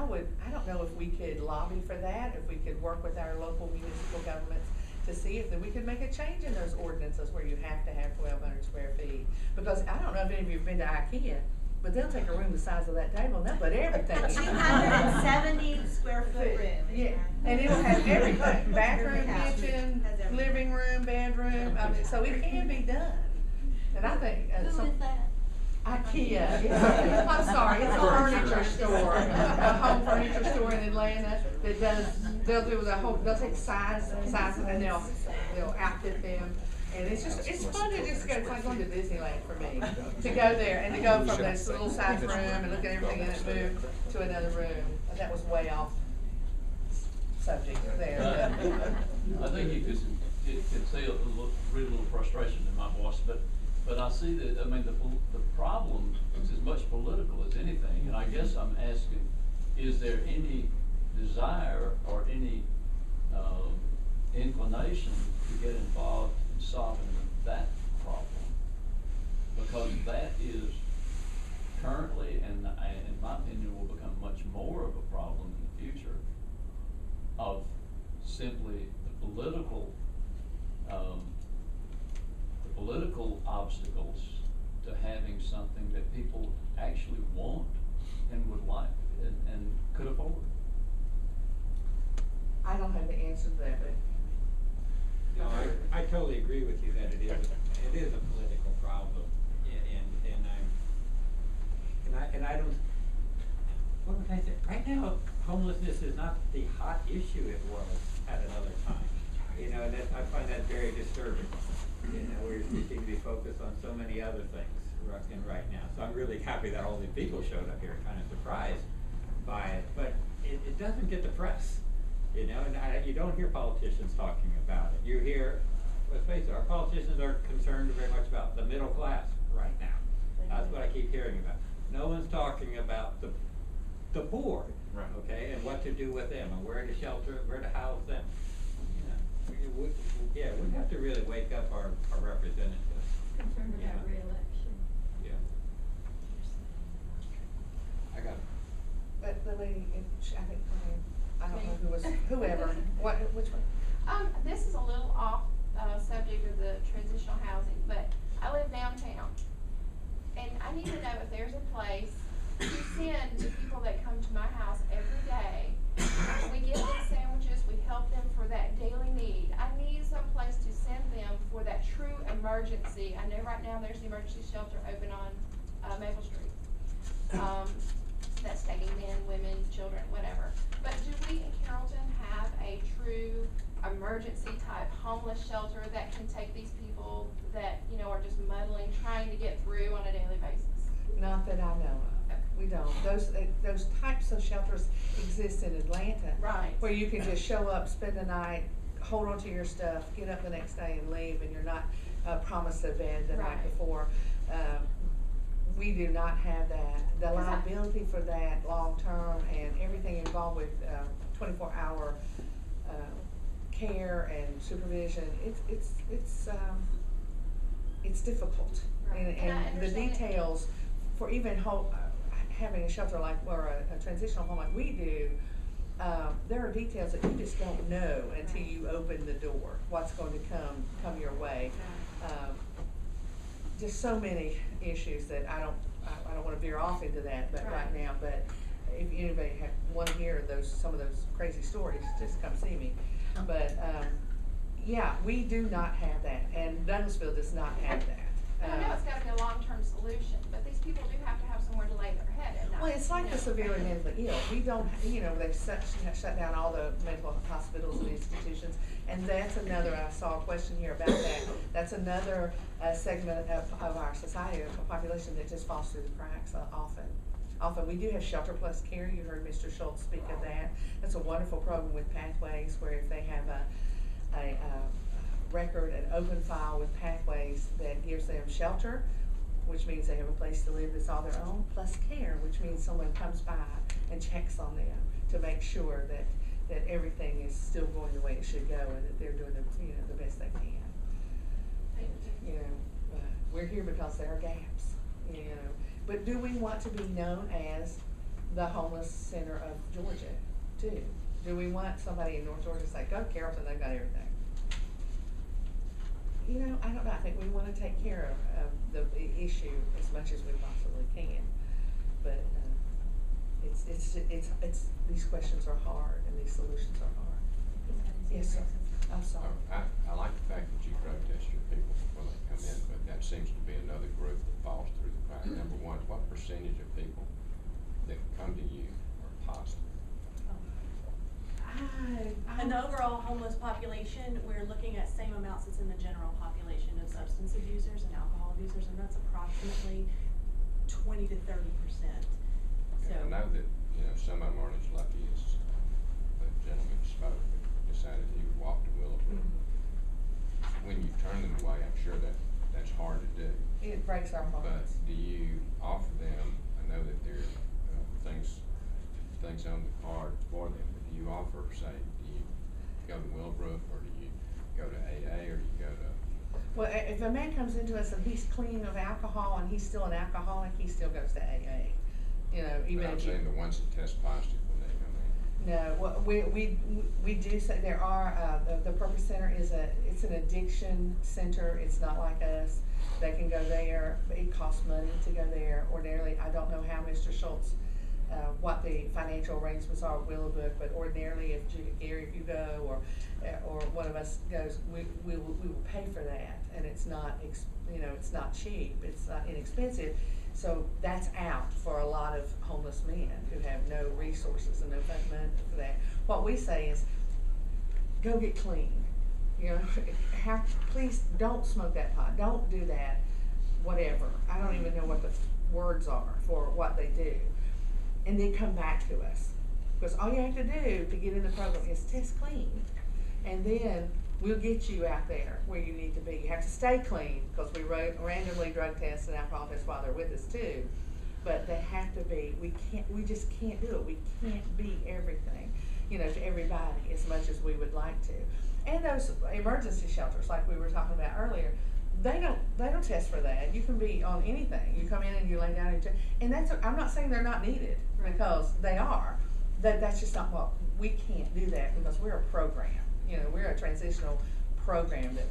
don't know if we could lobby for that, if we could work with our local municipal governments to see if we could make a change in those ordinances where you have to have 1,200 square feet. Because I don't know if any of you have been to IKEA, but they'll take a room the size of that table and they'll put everything in. 270 square foot room. Yeah, and it'll have everything, bathroom, kitchen, living room, bedroom, so it can be done. And I think. Who is that? IKEA. I'm sorry, it's a furniture store, a home furniture store in Atlanta that they'll take size and they'll outfit them. And it's fun to just go, it's like going to Disneyland for me, to go there and to go from this little size room and look at everything in it, move to another room. That was way off subject there. I think you could see a little frustration in my voice, but I see that, the problem is as much political as anything, and I guess I'm asking, is there any desire or any inclination to get involved in solving that problem? Because that is currently, and in my opinion, will become much more of a problem in the future, of simply the political obstacles to having something that people actually want and would like and could afford. I don't have the answer to that, but. No, I totally agree with you that it is a political problem, and I don't. What would I say? Right now, homelessness is not the hot issue it was at another time. And I find that very disturbing. We seem to be focused on so many other things right now. So I'm really happy that all these people showed up here, kind of surprised by it. But it doesn't get the press, and you don't hear politicians talking about it. You hear, let's face it, our politicians are concerned very much about the middle class right now. That's what I keep hearing about. No one's talking about the poor, right. Okay, and what to do with them, and where to shelter, where to house them. We have to really wake up our representatives. Concerned about re-election. Yeah. I got it. But the lady, I don't know who was, whoever, which one? This is a little off, subject of the transitional housing, but I live downtown. And I need to know if there's a place to send the people that come to my house every day. We give them sandwiches, we help them for that daily need. I need some place to send them for that true emergency. I know right now there's the emergency shelter open on Maple Street. That's taking men, women, children, whatever. But do we in Carrollton have a true emergency type homeless shelter that can take these people that, are just muddling, trying to get through on a daily basis? Not that I know of. We don't. Those types of shelters exist in Atlanta. Right. Where you can just show up, spend the night, hold on to your stuff, get up the next day and leave, and you're not promised a bed the night before. We do not have that. The liability for that long term and everything involved with 24-hour care and supervision, it's difficult. Right. And the details for even having a shelter or a transitional home like we do, there are details that you just don't know until you open the door, what's going to come your way. Just so many issues that I don't want to veer off into that, but right now, but if anybody want to hear some of those crazy stories, just come see me. But yeah, we do not have that, and Douglasville does not have that. And I know it's gotta be a long-term solution, but these people do have to have somewhere to lay their head at night. Well, it's like you the know? severely mentally ill. We don't, they've shut down all the mental hospitals and institutions. And that's another, I saw a question here about that. That's another segment of our society, of the population that just falls through the cracks often. Often, we do have Shelter Plus Care. You heard Mr. Schultz speak of that. That's a wonderful program with Pathways, where if they have a record, an open file with Pathways that gives them shelter, which means they have a place to live that's all their own, plus care, which means someone comes by and checks on them to make sure that everything is still going the way it should go and that they're doing the best they can. Thank you. We're here because there are gaps, But do we want to be known as the homeless center of Georgia too? Do we want somebody in North Georgia to say, go to Carrollton, they've got everything? I don't know. I think we want to take care of the issue as much as we possibly can. But it's these questions are hard and these solutions are hard. Yes, sir. I'm sorry. I like the fact that you protest your people before they come in, but that seems to be another group that falls through the cracks. Number one, what percentage of people that come to you are positive? In the overall homeless population, we're looking at same amounts as in the general population of substance abusers and alcohol abusers, and that's approximately 20 to 30%. So I know that, some of them aren't as lucky as the gentleman spoke, that decided he would walk to Willowbrook. When you turn them away, I'm sure that's hard to do. It breaks our hearts. But do you offer them, I know that there are things on the card for them, but do you offer, say, do you go to Willowbrook, or do you go to AA, or do you go to? Well, if a man comes into us and he's clean of alcohol and he's still an alcoholic, he still goes to AA. Even But I'm if saying the ones that test positive when they come in. No, well, we do say there are, the Purpose Center it's an addiction center. It's not like us. They can go there, but it costs money to go there. Ordinarily, I don't know how Mr. Schultz, what the financial arrangements are at Willowbrook, but ordinarily, Gary, if you go, or one of us goes, we will pay for that, and it's not, it's not cheap. It's not inexpensive. So that's out for a lot of homeless men who have no resources and no money for that. What we say is, go get clean. Please don't smoke that pot. Don't do that. Whatever. I don't even know what the words are for what they do. And then come back to us. Because all you have to do to get in the program is test clean. And then we'll get you out there where you need to be. You have to stay clean, because we randomly drug test and alcohol test while they're with us too. But they have to be, we just can't do it. We can't be everything, to everybody as much as we would like to. And those emergency shelters, like we were talking about earlier, they don't test for that. You can be on anything. You come in and you lay down and that's, I'm not saying they're not needed, because they are. That's just not what, we can't do that because we're a program. We're a transitional program that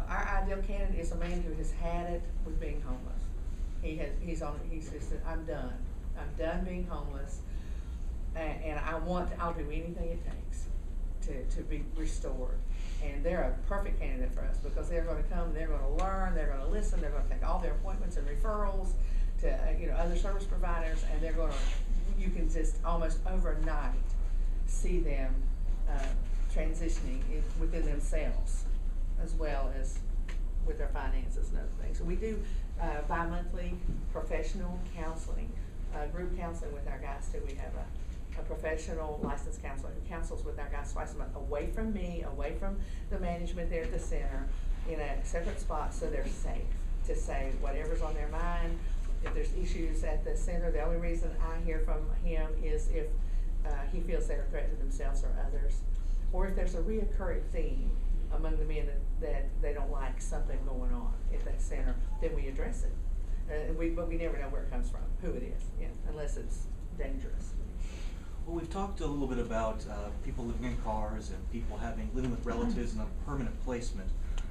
our ideal candidate is a man who has had it with being homeless. He said, I'm done being homeless, and I'll do anything it takes to be restored. And they're a perfect candidate for us, because they're going to come and they're going to learn, they're going to listen, they're going to take all their appointments and referrals to other service providers, and you can just almost overnight see them transitioning within themselves, as well as with their finances and other things. So we do bi-monthly professional counseling, group counseling with our guys too. We have a professional licensed counselor who counsels with our guys twice a month, away from me, away from the management there at the center, in a separate spot, so they're safe to say whatever's on their mind. If there's issues at the center, the only reason I hear from him is if he feels they're a threat to themselves or others, or if there's a reoccurring theme among the men that they don't like something going on at that center, then we address it. But we never know where it comes from, who it is, unless it's dangerous. Well, we've talked a little bit about people living in cars and people living with relatives in a permanent placement.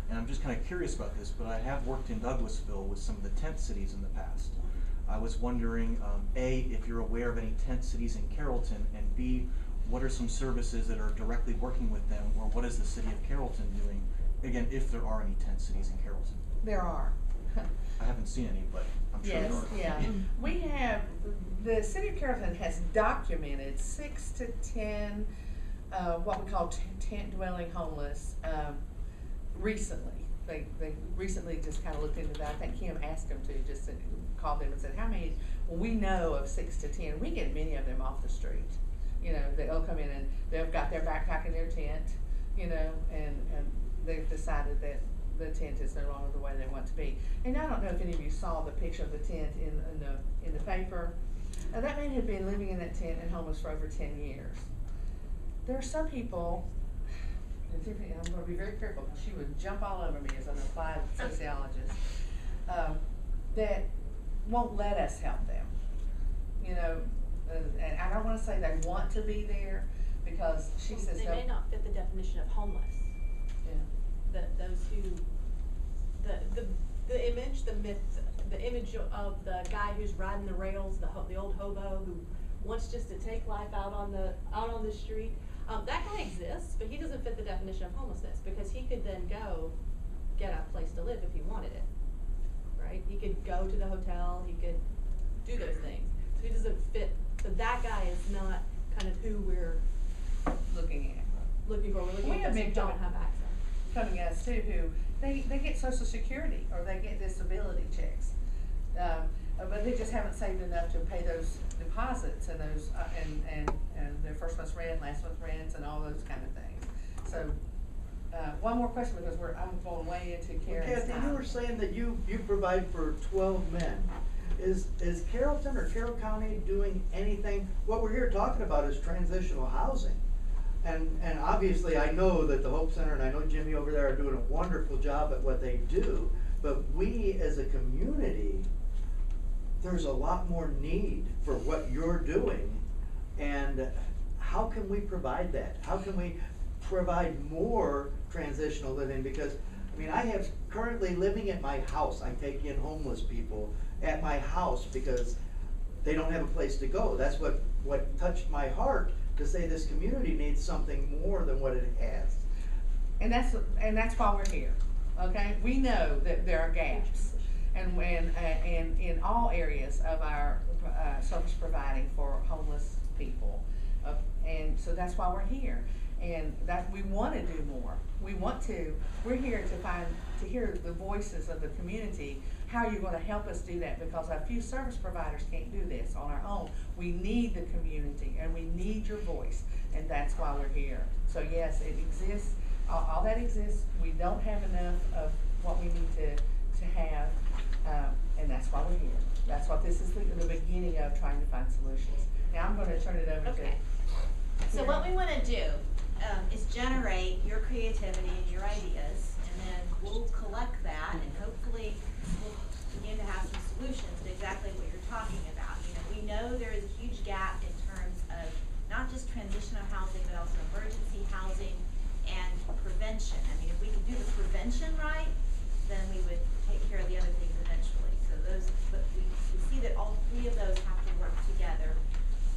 And I'm just kind of curious about this, but I have worked in Douglasville with some of the tent cities in the past. I was wondering, A, if you're aware of any tent cities in Carrollton, and B, what are some services that are directly working with them, or what is the city of Carrollton doing? Again, if there are any tent cities in Carrollton. There are. I haven't seen any, but I'm sure there Yes, are. yeah. We have, the city of Carrollton has documented 6 to 10, what we call tent dwelling homeless, recently. They recently just kind of looked into that. I think Kim asked them to, just called them and said, how many, well, we know of 6 to 10. We get many of them off the street. You know, they'll come in and they've got their backpack in their tent, you know, and they've decided that the tent is no longer the way they want to be. And I don't know if any of you saw the picture of the tent in the paper. That man had been living in that tent and homeless for over 10 years. There are some people, and Tiffany, I'm going to be very careful because she would jump all over me as an applied sociologist, that won't let us help them. You know, and I don't want to say they want to be there because she says They may not fit the definition of homeless. Yeah. Those who, the image, the myth, the image of the guy who's riding the rails, the old hobo who wants just to take life out on the street. That guy exists, but he doesn't fit the definition of homelessness because he could then go get a place to live if he wanted it, right? He could go to the hotel, he could do those things. So he doesn't fit, so that guy is not kind of who we're looking for. We're looking We at have those who big don't dog- have access. coming at us too, who they get Social Security or they get disability checks, but they just haven't saved enough to pay those deposits and those and their first month's rent, last month's rents, and all those kind of things. So, one more question because I'm going way into Karen's Kathy, time. you were saying that you provide for 12 men. Is Carrollton or Carroll County doing anything? What we're here talking about is transitional housing. And obviously I know that the Hope Center and I know Jimmy over there are doing a wonderful job at what they do, but we as a community, there's a lot more need for what you're doing. And how can we provide that? How can we provide more transitional living? Because, I mean, I have currently living at my house, I take in homeless people at my house because they don't have a place to go. That's what touched my heart, to say this community needs something more than what it has. And that's why we're here, okay? We know that there are gaps, and in all areas of our service providing for homeless people, and so that's why we're here, and that we want to do more. We're here to hear the voices of the community. How you're going to help us do that, because a few service providers can't do this on our own. We need the community and we need your voice, and that's why we're here. So yes, it exists, all that exists. We don't have enough of what we need to have, and that's why we're here. That's what this is the beginning of, trying to find solutions. Now I'm going to turn it over Okay. to So what we want to do is generate your creativity and your ideas, and then we'll collect that, and hopefully we'll begin to have some solutions to exactly what you're talking about. You know, we know there is a huge gap in terms of not just transitional housing, but also emergency housing and prevention. I mean, if we could do the prevention right, then we would take care of the other things eventually. So but we see that all three of those have to work together.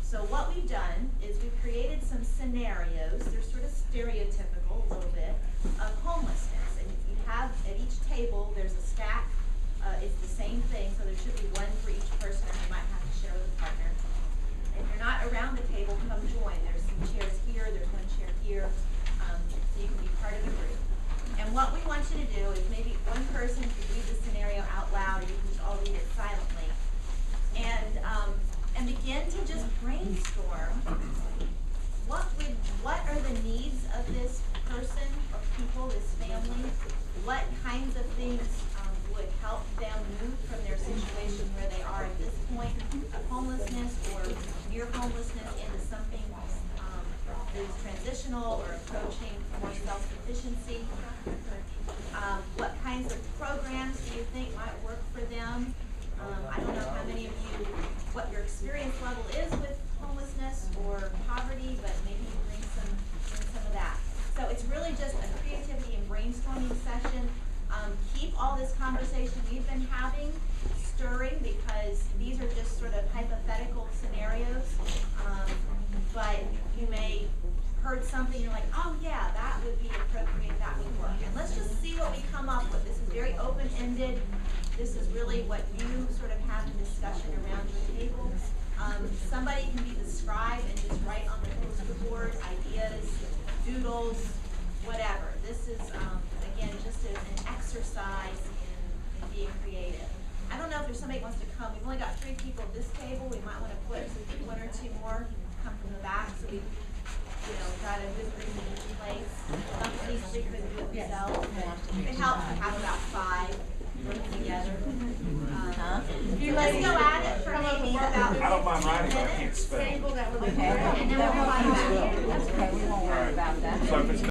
So what we've done is we've created some scenarios. They're sort of stereotypical a little bit of homelessness. And you have at each table, there's a stack. It's the same thing, so there should be one for each person, or you might have to share with a partner. If you're not around the table, come join. There's some chairs here, there's one chair here, so you can be part of the group. And what we want you to do is maybe one person could read the scenario out loud, or you can just all read it silently. And begin to just brainstorm what are the needs of this person or people, this family? What kinds of things would help them move from their situation where they are at this point of homelessness or near homelessness into something that is transitional or approaching more self-sufficiency? What kinds of programs do you think might work for them? I don't know how many of you, what your experience level is with homelessness or poverty, but maybe you bring some of that. So it's really just a creativity and brainstorming session. Keep all this conversation we've been having stirring, because these are just sort of hypothetical scenarios. But you may this is really what you sort of have in discussion around your table. Somebody can be the scribe and just write on the poster board ideas, doodles, whatever. This is, again, just an exercise in being creative. I don't know if there's somebody who wants to come. We've only got 3 people at this table. We might want to put 1 or 2 more come from the back, so we, try to do things in place. Some of these 3 couldn't do it themselves. It helps to have about 5 working together. Let's go at it for maybe about 15 minutes. I don't mind writing, but I can't spell. Table, that would be Okay. great. And then we'll come back. That's okay, we won't worry about that. So if it's